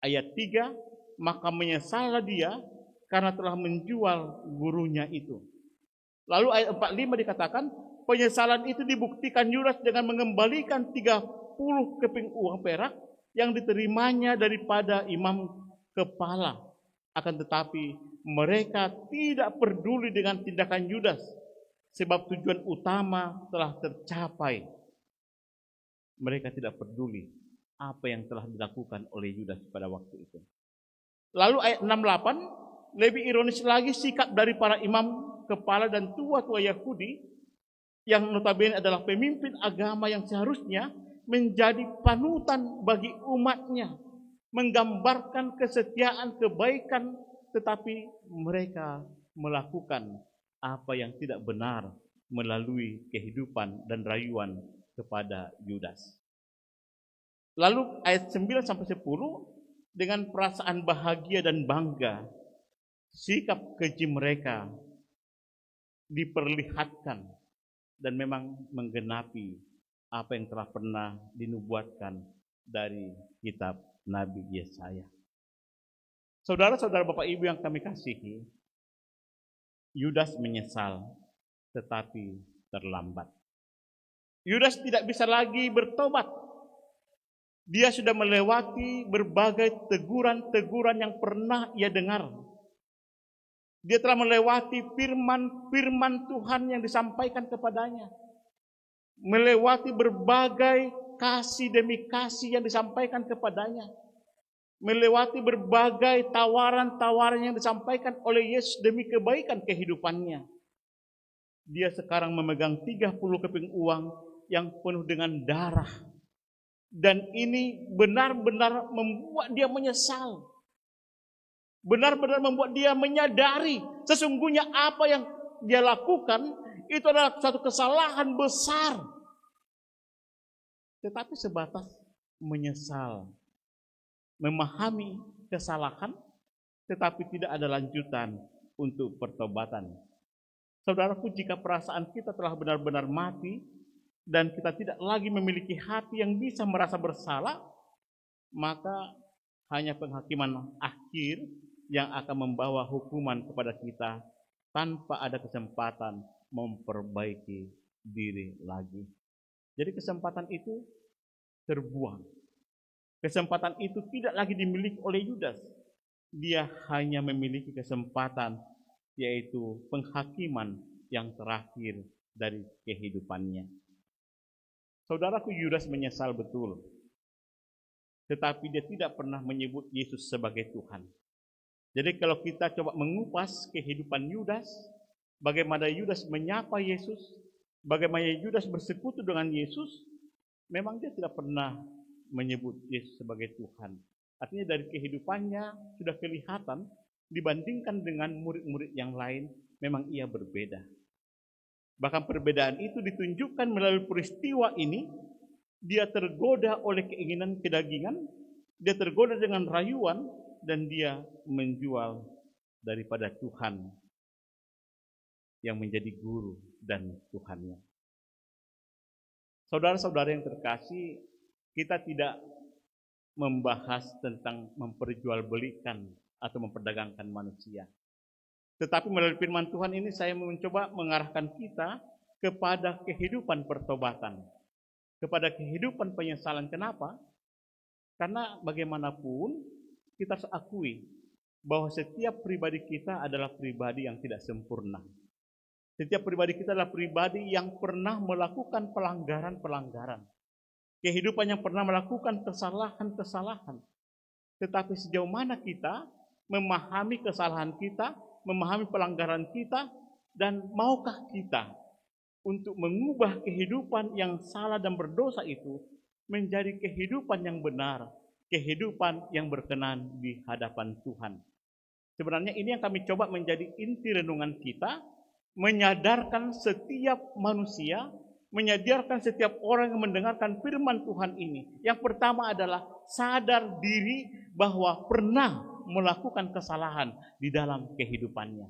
Ayat 3, maka menyesallah dia karena telah menjual gurunya itu. Lalu ayat 45 dikatakan, penyesalan itu dibuktikan Yudas dengan mengembalikan 30 keping uang perak yang diterimanya daripada imam kepala. Akan tetapi mereka tidak peduli dengan tindakan Yudas, sebab tujuan utama telah tercapai. Mereka tidak peduli apa yang telah dilakukan oleh Yudas pada waktu itu. Lalu ayat 68, lebih ironis lagi sikap dari para imam kepala dan tua-tua Yahudi yang notabene adalah pemimpin agama yang seharusnya menjadi panutan bagi umatnya, menggambarkan kesetiaan, kebaikan, tetapi mereka melakukan apa yang tidak benar melalui kehidupan dan rayuan kepada Yudas. Lalu ayat 9 sampai 10, dengan perasaan bahagia dan bangga, sikap keji mereka diperlihatkan dan memang menggenapi apa yang telah pernah dinubuatkan dari kitab Nabi Yesaya. Saudara-saudara, Bapak Ibu yang kami kasihi, Yudas menyesal tetapi terlambat. Yudas tidak bisa lagi bertobat. Dia sudah melewati berbagai teguran-teguran yang pernah ia dengar. Dia telah melewati firman Tuhan yang disampaikan kepadanya. Melewati berbagai kasih demi kasih yang disampaikan kepadanya. Melewati berbagai tawaran-tawaran yang disampaikan oleh Yesus demi kebaikan kehidupannya. Dia sekarang memegang 30 keping uang yang penuh dengan darah. Dan ini benar-benar membuat dia menyesal. Benar-benar membuat dia menyadari sesungguhnya apa yang dia lakukan itu adalah satu kesalahan besar. Tetapi sebatas menyesal, memahami kesalahan, tetapi tidak ada lanjutan untuk pertobatan. Saudaraku, jika perasaan kita telah benar-benar mati dan kita tidak lagi memiliki hati yang bisa merasa bersalah, maka hanya penghakiman akhir yang akan membawa hukuman kepada kita tanpa ada kesempatan memperbaiki diri lagi. Jadi kesempatan itu terbuang. Kesempatan itu tidak lagi dimiliki oleh Yudas. Dia hanya memiliki kesempatan, yaitu penghakiman yang terakhir dari kehidupannya. Saudaraku, Yudas menyesal betul. Tetapi dia tidak pernah menyebut Yesus sebagai Tuhan. Jadi kalau kita coba mengupas kehidupan Yudas, bagaimana Yudas menyapa Yesus, bagaimana Yudas bersekutu dengan Yesus, memang dia tidak pernah menyebut Yesus sebagai Tuhan. Artinya dari kehidupannya sudah kelihatan dibandingkan dengan murid-murid yang lain, memang ia berbeda. Bahkan perbedaan itu ditunjukkan melalui peristiwa ini. Dia tergoda oleh keinginan kedagingan, dia tergoda dengan rayuan, dan dia menjual daripada Tuhan yang menjadi guru dan Tuhannya. Saudara-saudara yang terkasih, kita tidak membahas tentang memperjualbelikan atau memperdagangkan manusia. Tetapi melalui firman Tuhan ini saya mencoba mengarahkan kita kepada kehidupan pertobatan, kepada kehidupan penyesalan. Kenapa? Karena bagaimanapun kita harus akui bahwa setiap pribadi kita adalah pribadi yang tidak sempurna. Setiap pribadi kita adalah pribadi yang pernah melakukan pelanggaran-pelanggaran. Kehidupan yang pernah melakukan kesalahan-kesalahan. Tetapi sejauh mana kita memahami kesalahan kita memahami pelanggaran kita, dan maukah kita untuk mengubah kehidupan yang salah dan berdosa itu menjadi kehidupan yang benar, kehidupan yang berkenan di hadapan Tuhan. Sebenarnya ini yang kami coba menjadi inti renungan kita, menyadarkan setiap manusia, menyadarkan setiap orang yang mendengarkan firman Tuhan ini. Yang pertama adalah sadar diri bahwa pernah melakukan kesalahan di dalam kehidupannya.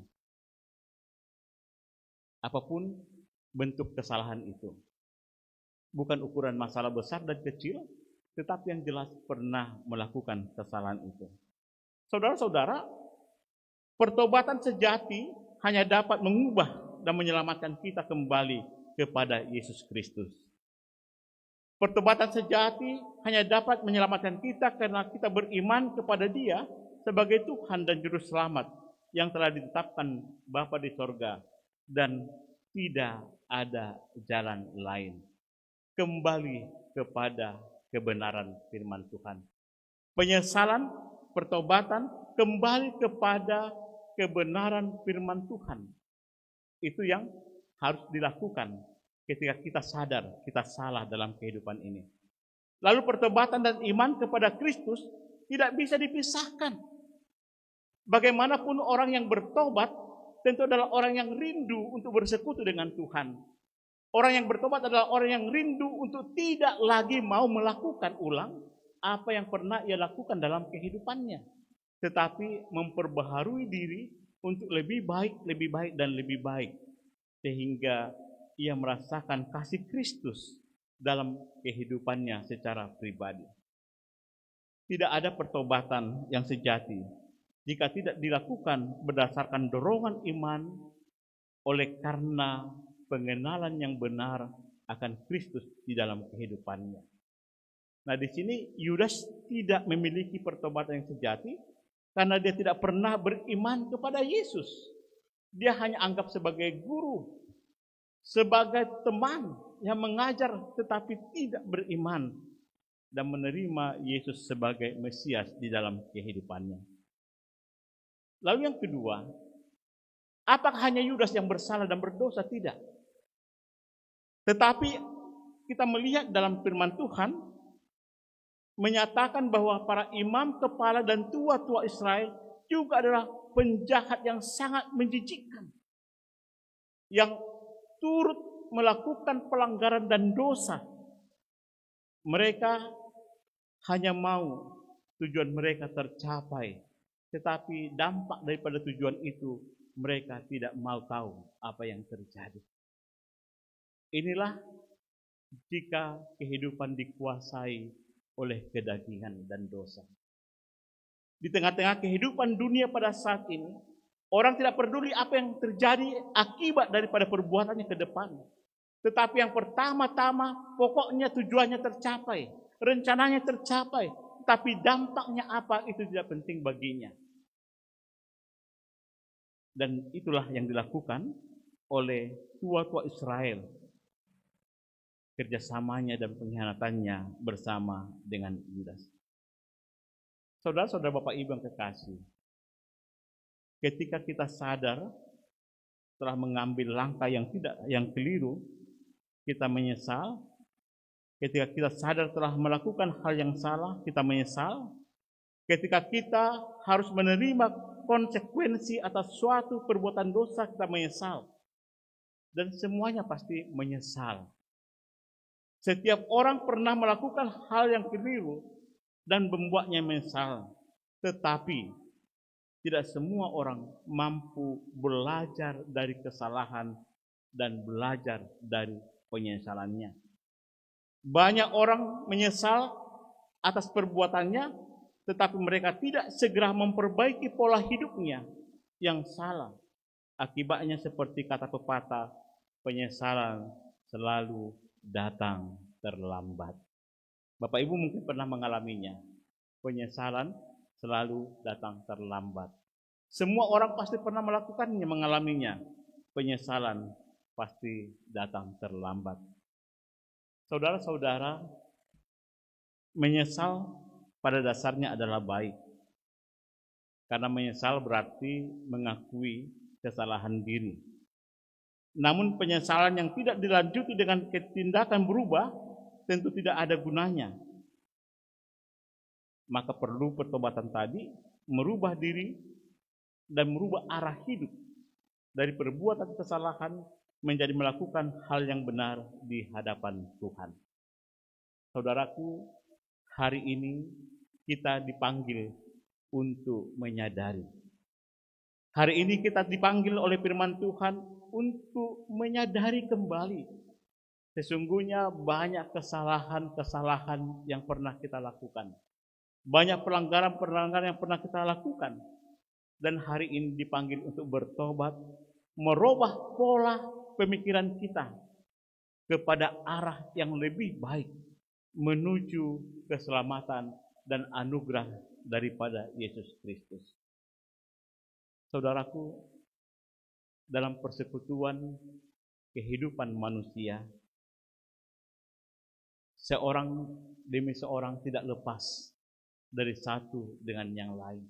Apapun bentuk kesalahan itu. Bukan ukuran masalah besar dan kecil, tetapi yang jelas pernah melakukan kesalahan itu. Saudara-saudara, pertobatan sejati hanya dapat mengubah dan menyelamatkan kita kembali kepada Yesus Kristus. Pertobatan sejati hanya dapat menyelamatkan kita karena kita beriman kepada Dia sebagai Tuhan dan Juru Selamat yang telah ditetapkan Bapa di sorga, dan tidak ada jalan lain. Kembali kepada kebenaran firman Tuhan. Penyesalan, pertobatan, kembali kepada kebenaran firman Tuhan. Itu yang harus dilakukan ketika kita sadar kita salah dalam kehidupan ini. Lalu pertobatan dan iman kepada Kristus tidak bisa dipisahkan. Bagaimanapun orang yang bertobat tentu adalah orang yang rindu untuk bersekutu dengan Tuhan. Orang yang bertobat adalah orang yang rindu untuk tidak lagi mau melakukan ulang apa yang pernah ia lakukan dalam kehidupannya, tetapi memperbaharui diri untuk lebih baik, dan lebih baik, sehingga ia merasakan kasih Kristus dalam kehidupannya secara pribadi. Tidak ada pertobatan yang sejati jika tidak dilakukan berdasarkan dorongan iman oleh karena pengenalan yang benar akan Kristus di dalam kehidupannya. Nah, di sini Yudas tidak memiliki pertobatan yang sejati karena dia tidak pernah beriman kepada Yesus. Dia hanya anggap sebagai guru, sebagai teman yang mengajar tetapi tidak beriman dan menerima Yesus sebagai Mesias di dalam kehidupannya. Lalu yang kedua, apakah hanya Yudas yang bersalah dan berdosa? Tidak. Tetapi kita melihat dalam firman Tuhan menyatakan bahwa para imam kepala dan tua-tua Israel juga adalah penjahat yang sangat menjijikkan, yang turut melakukan pelanggaran dan dosa. Mereka hanya mau tujuan mereka tercapai, tetapi dampak daripada tujuan itu mereka tidak mau tahu apa yang terjadi. Inilah jika kehidupan dikuasai oleh kedagingan dan dosa. Di tengah-tengah kehidupan dunia pada saat ini, orang tidak peduli apa yang terjadi akibat daripada perbuatannya ke depan. Tetapi yang pertama-tama pokoknya tujuannya tercapai, rencananya tercapai, tapi dampaknya apa itu tidak penting baginya. Dan itulah yang dilakukan oleh tua-tua Israel, kerjasamanya dan pengkhianatannya bersama dengan Yudas. Saudara-saudara, Bapak Ibu yang kekasih, ketika kita sadar telah mengambil langkah yang keliru, kita menyesal. Ketika kita sadar telah melakukan hal yang salah, kita menyesal. Ketika kita harus menerima konsekuensi atas suatu perbuatan dosa, kita menyesal. Dan semuanya pasti menyesal. Setiap orang pernah melakukan hal yang keliru dan membuatnya menyesal. Tetapi tidak semua orang mampu belajar dari kesalahan dan belajar dari penyesalannya. Banyak orang menyesal atas perbuatannya, tetapi mereka tidak segera memperbaiki pola hidupnya yang salah. Akibatnya seperti kata pepatah, penyesalan selalu datang terlambat. Bapak Ibu mungkin pernah mengalaminya. Penyesalan selalu datang terlambat. Semua orang pasti pernah melakukannya, mengalaminya. Penyesalan pasti datang terlambat. Saudara-saudara, menyesal pada dasarnya adalah baik. karena menyesal berarti mengakui kesalahan diri. Namun penyesalan yang tidak dilanjuti dengan tindakan berubah tentu tidak ada gunanya. Maka perlu pertobatan tadi merubah diri dan merubah arah hidup dari perbuatan kesalahan menjadi melakukan hal yang benar di hadapan Tuhan. Saudaraku, hari ini kita dipanggil untuk menyadari. Hari ini kita dipanggil oleh firman Tuhan untuk menyadari kembali. Sesungguhnya banyak kesalahan-kesalahan yang pernah kita lakukan. Banyak pelanggaran-pelanggaran yang pernah kita lakukan. Dan hari ini dipanggil untuk bertobat, merubah pola pemikiran kita kepada arah yang lebih baik, menuju keselamatan dan anugerah daripada Yesus Kristus. Saudaraku, dalam persekutuan kehidupan manusia, seorang demi seorang tidak lepas dari satu dengan yang lain.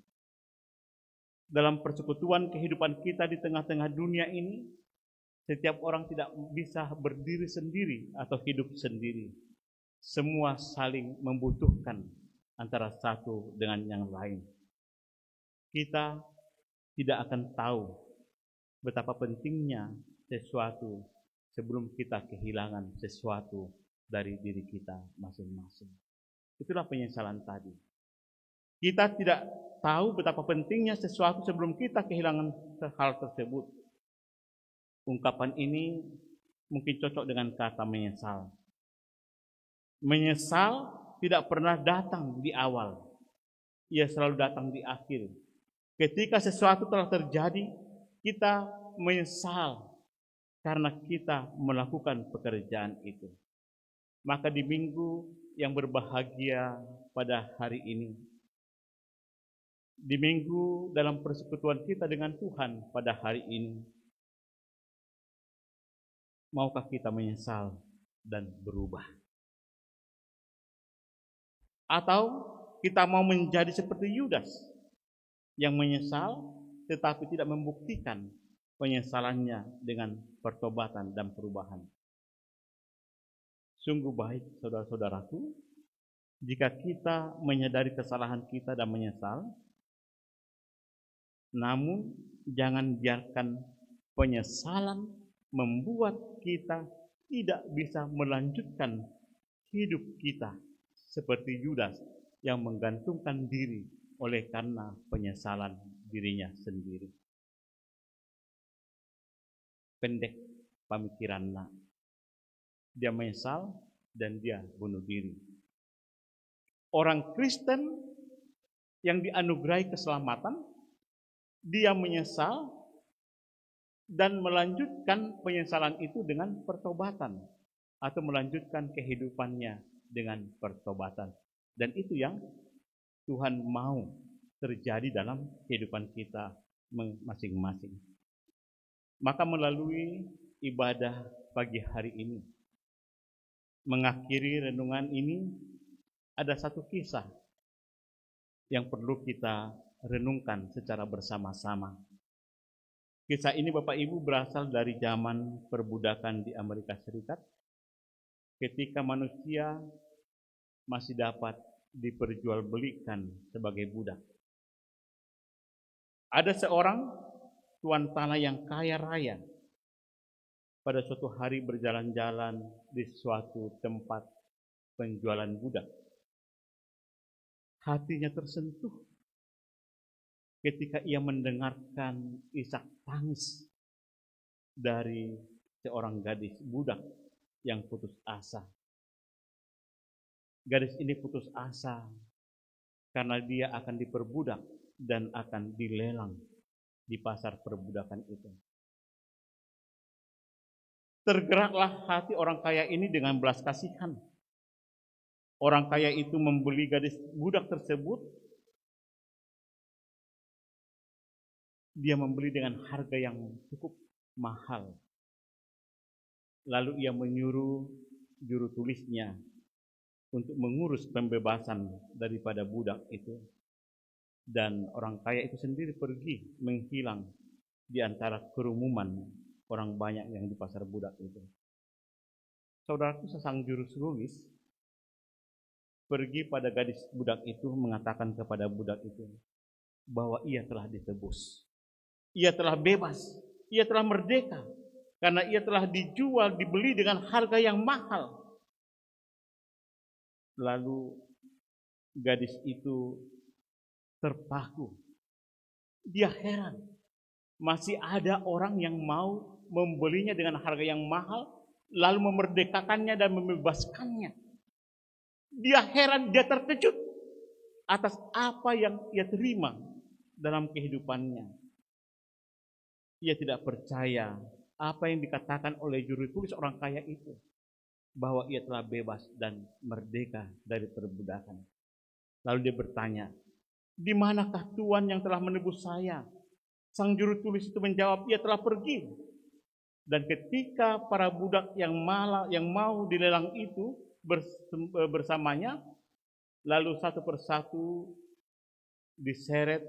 Dalam persekutuan kehidupan kita di tengah-tengah dunia ini, setiap orang tidak bisa berdiri sendiri atau hidup sendiri. Semua saling membutuhkan antara satu dengan yang lain. Kita tidak akan tahu betapa pentingnya sesuatu sebelum kita kehilangan sesuatu dari diri kita masing-masing. Itulah penyesalan tadi. Kita tidak tahu betapa pentingnya sesuatu sebelum kita kehilangan hal tersebut. Ungkapan ini mungkin cocok dengan kata menyesal. Menyesal tidak pernah datang di awal. Ia selalu datang di akhir. Ketika sesuatu telah terjadi, kita menyesal karena kita melakukan pekerjaan itu. Maka di minggu yang berbahagia pada hari ini, di minggu dalam persekutuan kita dengan Tuhan pada hari ini, maukah kita menyesal dan berubah? Atau kita mau menjadi seperti Yudas yang menyesal tetapi tidak membuktikan penyesalannya dengan pertobatan dan perubahan. Sungguh baik saudara-saudaraku, jika kita menyadari kesalahan kita dan menyesal, namun jangan biarkan penyesalan membuat kita tidak bisa melanjutkan hidup kita seperti Yudas yang menggantungkan diri oleh karena penyesalan dirinya sendiri. Pendek pemikirannya. Dia menyesal dan dia bunuh diri. Orang Kristen yang dianugerahi keselamatan, dia menyesal dan melanjutkan penyesalan itu dengan pertobatan atau melanjutkan kehidupannya dengan pertobatan. Dan itu yang Tuhan mau terjadi dalam kehidupan kita masing-masing. Maka melalui ibadah pagi hari ini, mengakhiri renungan ini, ada satu kisah yang perlu kita renungkan secara bersama-sama. Kisah ini Bapak Ibu berasal dari zaman perbudakan di Amerika Serikat, ketika manusia masih dapat diperjualbelikan sebagai budak. Ada seorang tuan tanah yang kaya raya pada suatu hari berjalan-jalan di suatu tempat penjualan budak. Hatinya tersentuh ketika ia mendengarkan isak tangis dari seorang gadis budak yang putus asa. Gadis ini putus asa karena dia akan diperbudak dan akan dilelang di pasar perbudakan itu. Tergeraklah hati orang kaya ini dengan belas kasihan. Orang kaya itu membeli gadis budak tersebut. Dia membeli dengan harga yang cukup mahal. Lalu ia menyuruh juru tulisnya untuk mengurus pembebasan daripada budak itu. dan orang kaya itu sendiri pergi menghilang di antara kerumunan orang banyak yang di pasar budak itu. Saudaraku, sesang juru tulis pergi pada gadis budak itu, mengatakan kepada budak itu bahwa ia telah ditebus, ia telah bebas, ia telah merdeka, karena ia telah dijual, dibeli dengan harga yang mahal. Lalu gadis itu terpaku, dia heran, masih ada orang yang mau membelinya dengan harga yang mahal, lalu memerdekakannya dan membebaskannya. Dia heran, dia terkejut atas apa yang ia terima dalam kehidupannya. Ia tidak percaya apa yang dikatakan oleh juru tulis orang kaya itu, bahwa ia telah bebas dan merdeka dari perbudakan. Lalu dia bertanya, "Di manakah Tuan yang telah menebus saya?" Sang juru tulis itu menjawab, "Ia telah pergi." Dan ketika para budak yang mau dilelang itu bersamanya, lalu satu persatu diseret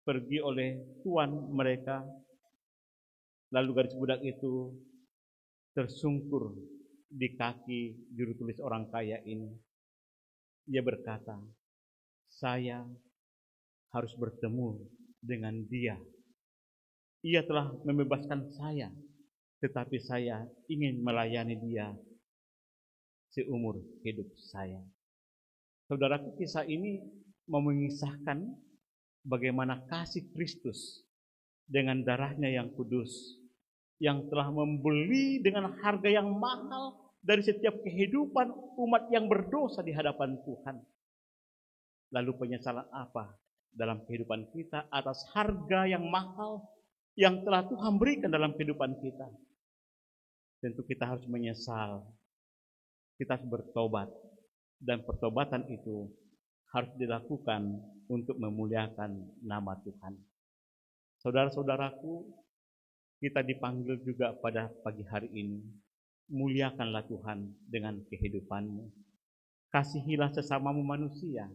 pergi oleh tuan mereka. Lalu gadis budak itu tersungkur di kaki juru tulis orang kaya ini. Dia berkata, "Saya harus bertemu dengan dia. Ia telah membebaskan saya, tetapi saya ingin melayani dia seumur hidup saya." Saudaraku, kisah ini mengisahkan bagaimana kasih Kristus dengan darahnya yang kudus, yang telah membeli dengan harga yang mahal dari setiap kehidupan umat yang berdosa di hadapan Tuhan. Lalu penyesalan apa dalam kehidupan kita atas harga yang mahal yang telah Tuhan berikan dalam kehidupan kita? Tentu kita harus menyesal, kita harus bertobat, dan pertobatan itu harus dilakukan untuk memuliakan nama Tuhan. Saudara-saudaraku, kita dipanggil juga pada pagi hari ini, muliakanlah Tuhan dengan kehidupanmu. Kasihilah sesamamu manusia,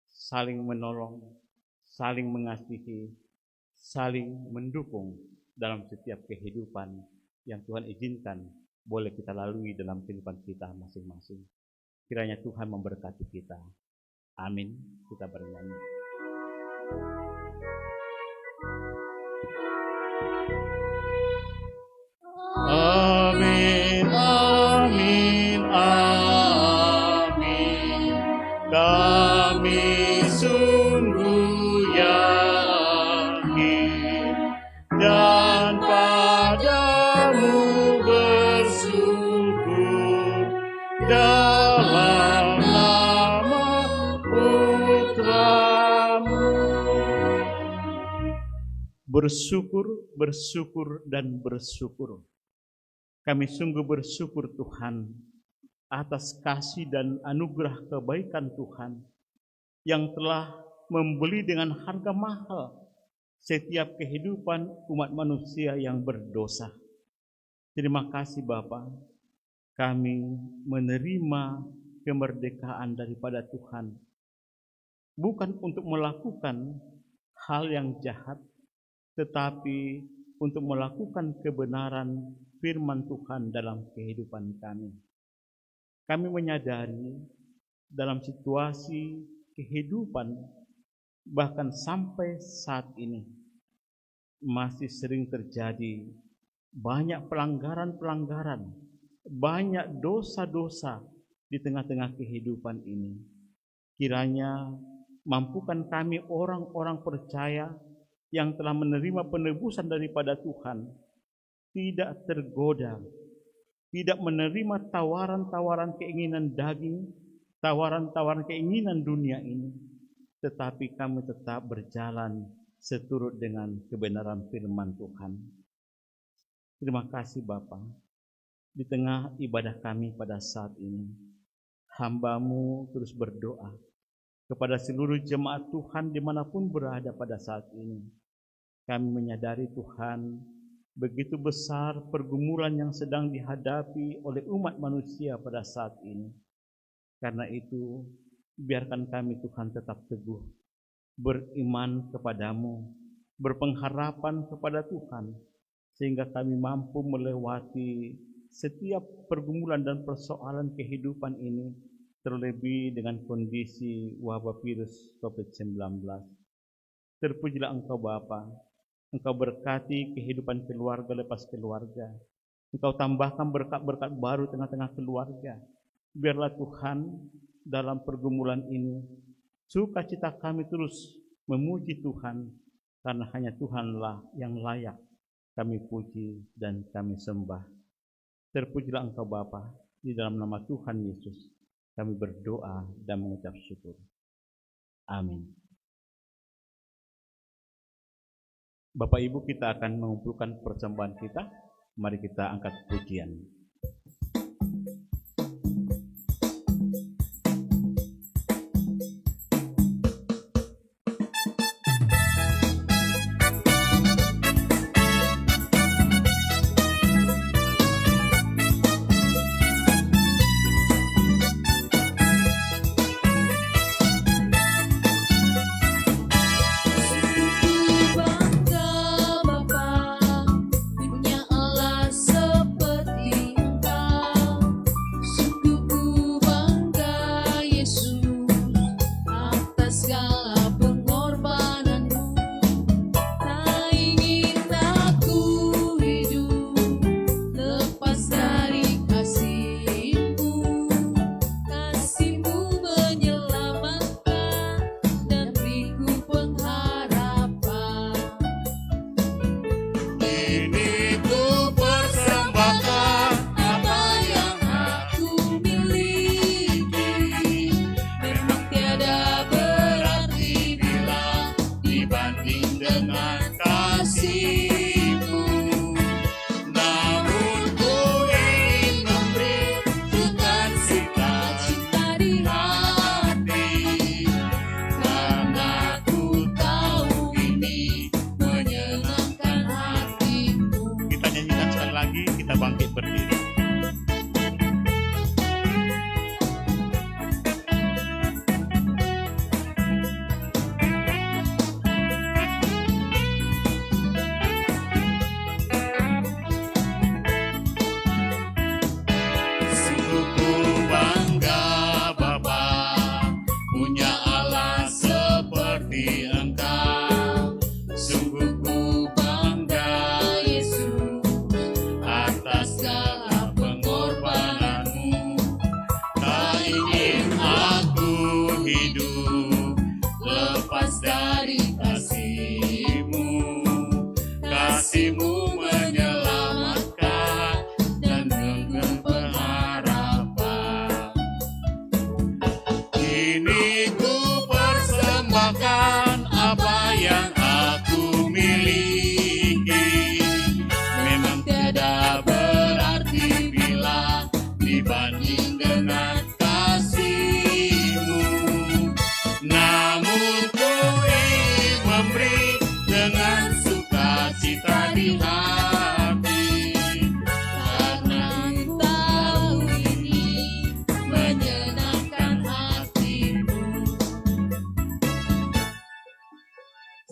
saling menolong, saling mengasihi, saling mendukung dalam setiap kehidupan yang Tuhan izinkan boleh kita lalui dalam kehidupan kita masing-masing. Kiranya Tuhan memberkati kita. Amin. Kita bernyanyi. Amin, amin, amin. Kami sungguh yakin dan padamu bersyukur dalam nama Putramu. Bersyukur, bersyukur, dan bersyukur. Kami sungguh bersyukur Tuhan atas kasih dan anugerah kebaikan Tuhan yang telah membeli dengan harga mahal setiap kehidupan umat manusia yang berdosa. Terima kasih Bapa, kami menerima kemerdekaan daripada Tuhan, bukan untuk melakukan hal yang jahat, tetapi untuk melakukan kebenaran firman Tuhan dalam kehidupan kami. Kami menyadari dalam situasi kehidupan bahkan sampai saat ini masih sering terjadi banyak pelanggaran-pelanggaran, banyak dosa-dosa di tengah-tengah kehidupan ini. Kiranya mampukan kami orang-orang percaya yang telah menerima penebusan daripada Tuhan tidak tergoda, tidak menerima tawaran-tawaran keinginan daging, tawaran-tawaran keinginan dunia ini, tetapi kami tetap berjalan seturut dengan kebenaran firman Tuhan. Terima kasih Bapa. Di tengah ibadah kami pada saat ini, hamba-Mu terus berdoa kepada seluruh jemaat Tuhan dimanapun berada pada saat ini. Kami menyadari Tuhan, begitu besar pergumulan yang sedang dihadapi oleh umat manusia pada saat ini. Karena itu, biarkan kami Tuhan tetap teguh beriman kepadamu, berpengharapan kepada Tuhan, sehingga kami mampu melewati setiap pergumulan dan persoalan kehidupan ini, terlebih dengan kondisi wabah virus COVID-19. Terpujilah Engkau Bapa, Engkau berkati kehidupan keluarga lepas keluarga, Engkau tambahkan berkat-berkat baru tengah-tengah keluarga. Biarlah Tuhan dalam pergumulan ini, sukacita kami terus memuji Tuhan, karena hanya Tuhanlah yang layak kami puji dan kami sembah. Terpujilah Engkau Bapa, di dalam nama Tuhan Yesus kami berdoa dan mengucap syukur. Amin. Bapak Ibu, kita akan mengumpulkan persembahan kita. Mari kita angkat pujian.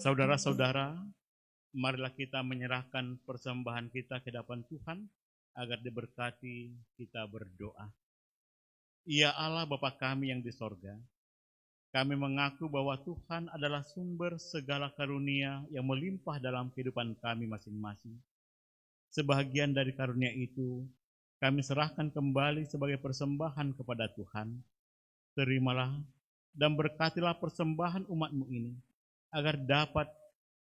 Saudara-saudara, marilah kita menyerahkan persembahan kita ke hadapan Tuhan agar diberkati. Kita berdoa. Ya Allah Bapa kami yang di sorga, kami mengaku bahwa Tuhan adalah sumber segala karunia yang melimpah dalam kehidupan kami masing-masing. Sebahagian dari karunia itu kami serahkan kembali sebagai persembahan kepada Tuhan. Terimalah dan berkatilah persembahan umat-Mu ini, agar dapat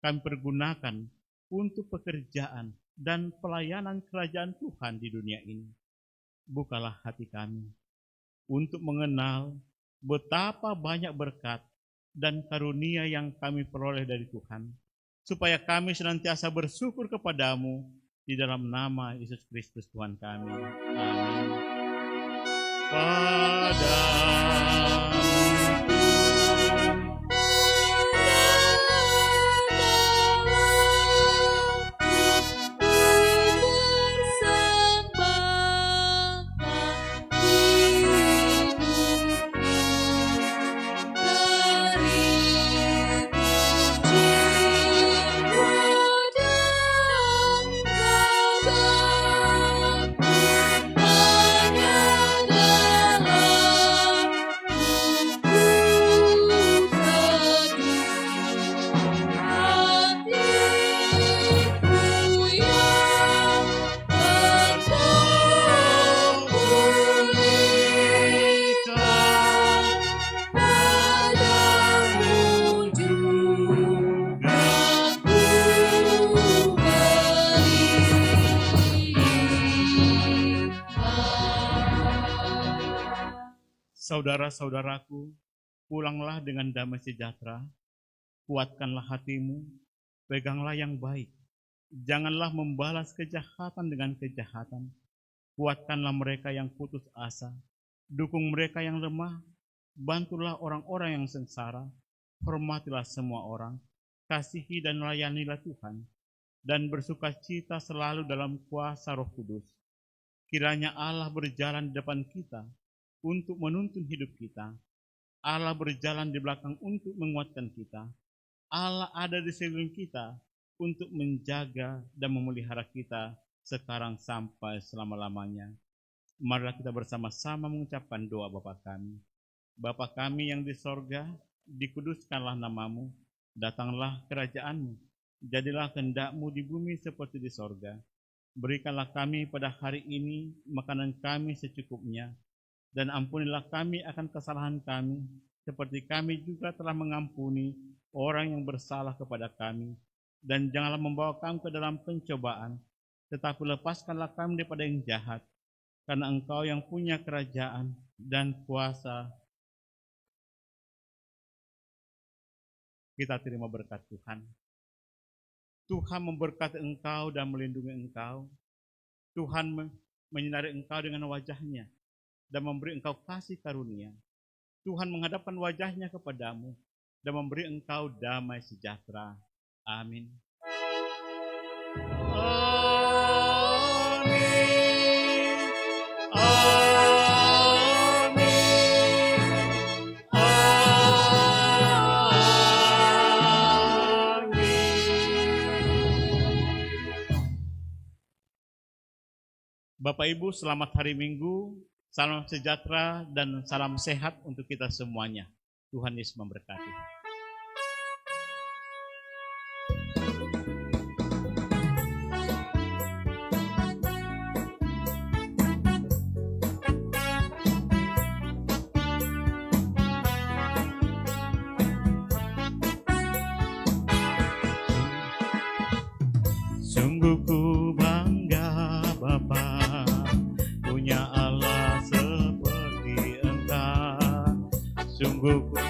kami pergunakan untuk pekerjaan dan pelayanan kerajaan Tuhan di dunia ini. Bukalah hati kami untuk mengenal betapa banyak berkat dan karunia yang kami peroleh dari Tuhan, supaya kami senantiasa bersyukur kepadamu di dalam nama Yesus Kristus Tuhan kami. Amin. saudara-saudaraku, pulanglah dengan damai sejahtera, kuatkanlah hatimu, peganglah yang baik. Janganlah membalas kejahatan dengan kejahatan. Kuatkanlah mereka yang putus asa, dukung mereka yang lemah, bantulah orang-orang yang sengsara, hormatilah semua orang, kasihi dan layanilah Tuhan, dan bersukacita selalu dalam kuasa Roh Kudus. Kiranya Allah berjalan di depan kita untuk menuntun hidup kita. Allah berjalan di belakang untuk menguatkan kita. Allah ada di sekeliling kita untuk menjaga dan memelihara kita sekarang sampai selama-lamanya. Marilah kita bersama-sama mengucapkan doa Bapa kami. Bapa kami yang di sorga, dikuduskanlah namamu, datanglah kerajaanmu, jadilah kehendak-Mu di bumi seperti di sorga. Berikanlah kami pada hari ini makanan kami secukupnya, dan ampunilah kami akan kesalahan kami, seperti kami juga telah mengampuni orang yang bersalah kepada kami. Dan janganlah membawa kami ke dalam pencobaan, tetapi lepaskanlah kami daripada yang jahat, karena Engkau yang punya kerajaan dan kuasa. Kita terima berkat Tuhan. Tuhan memberkati engkau dan melindungi engkau. Tuhan menyinari engkau dengan wajah-Nya dan memberi engkau kasih karunia. Tuhan menghadapkan wajah-Nya kepadamu dan memberi engkau damai sejahtera. Amin. Bapak Ibu, selamat hari Minggu, salam sejahtera dan salam sehat untuk kita semuanya. Tuhan Yesus memberkati. Sungguh ku bangga Bapa, punya Allah seperti Engkau. Sungguh ku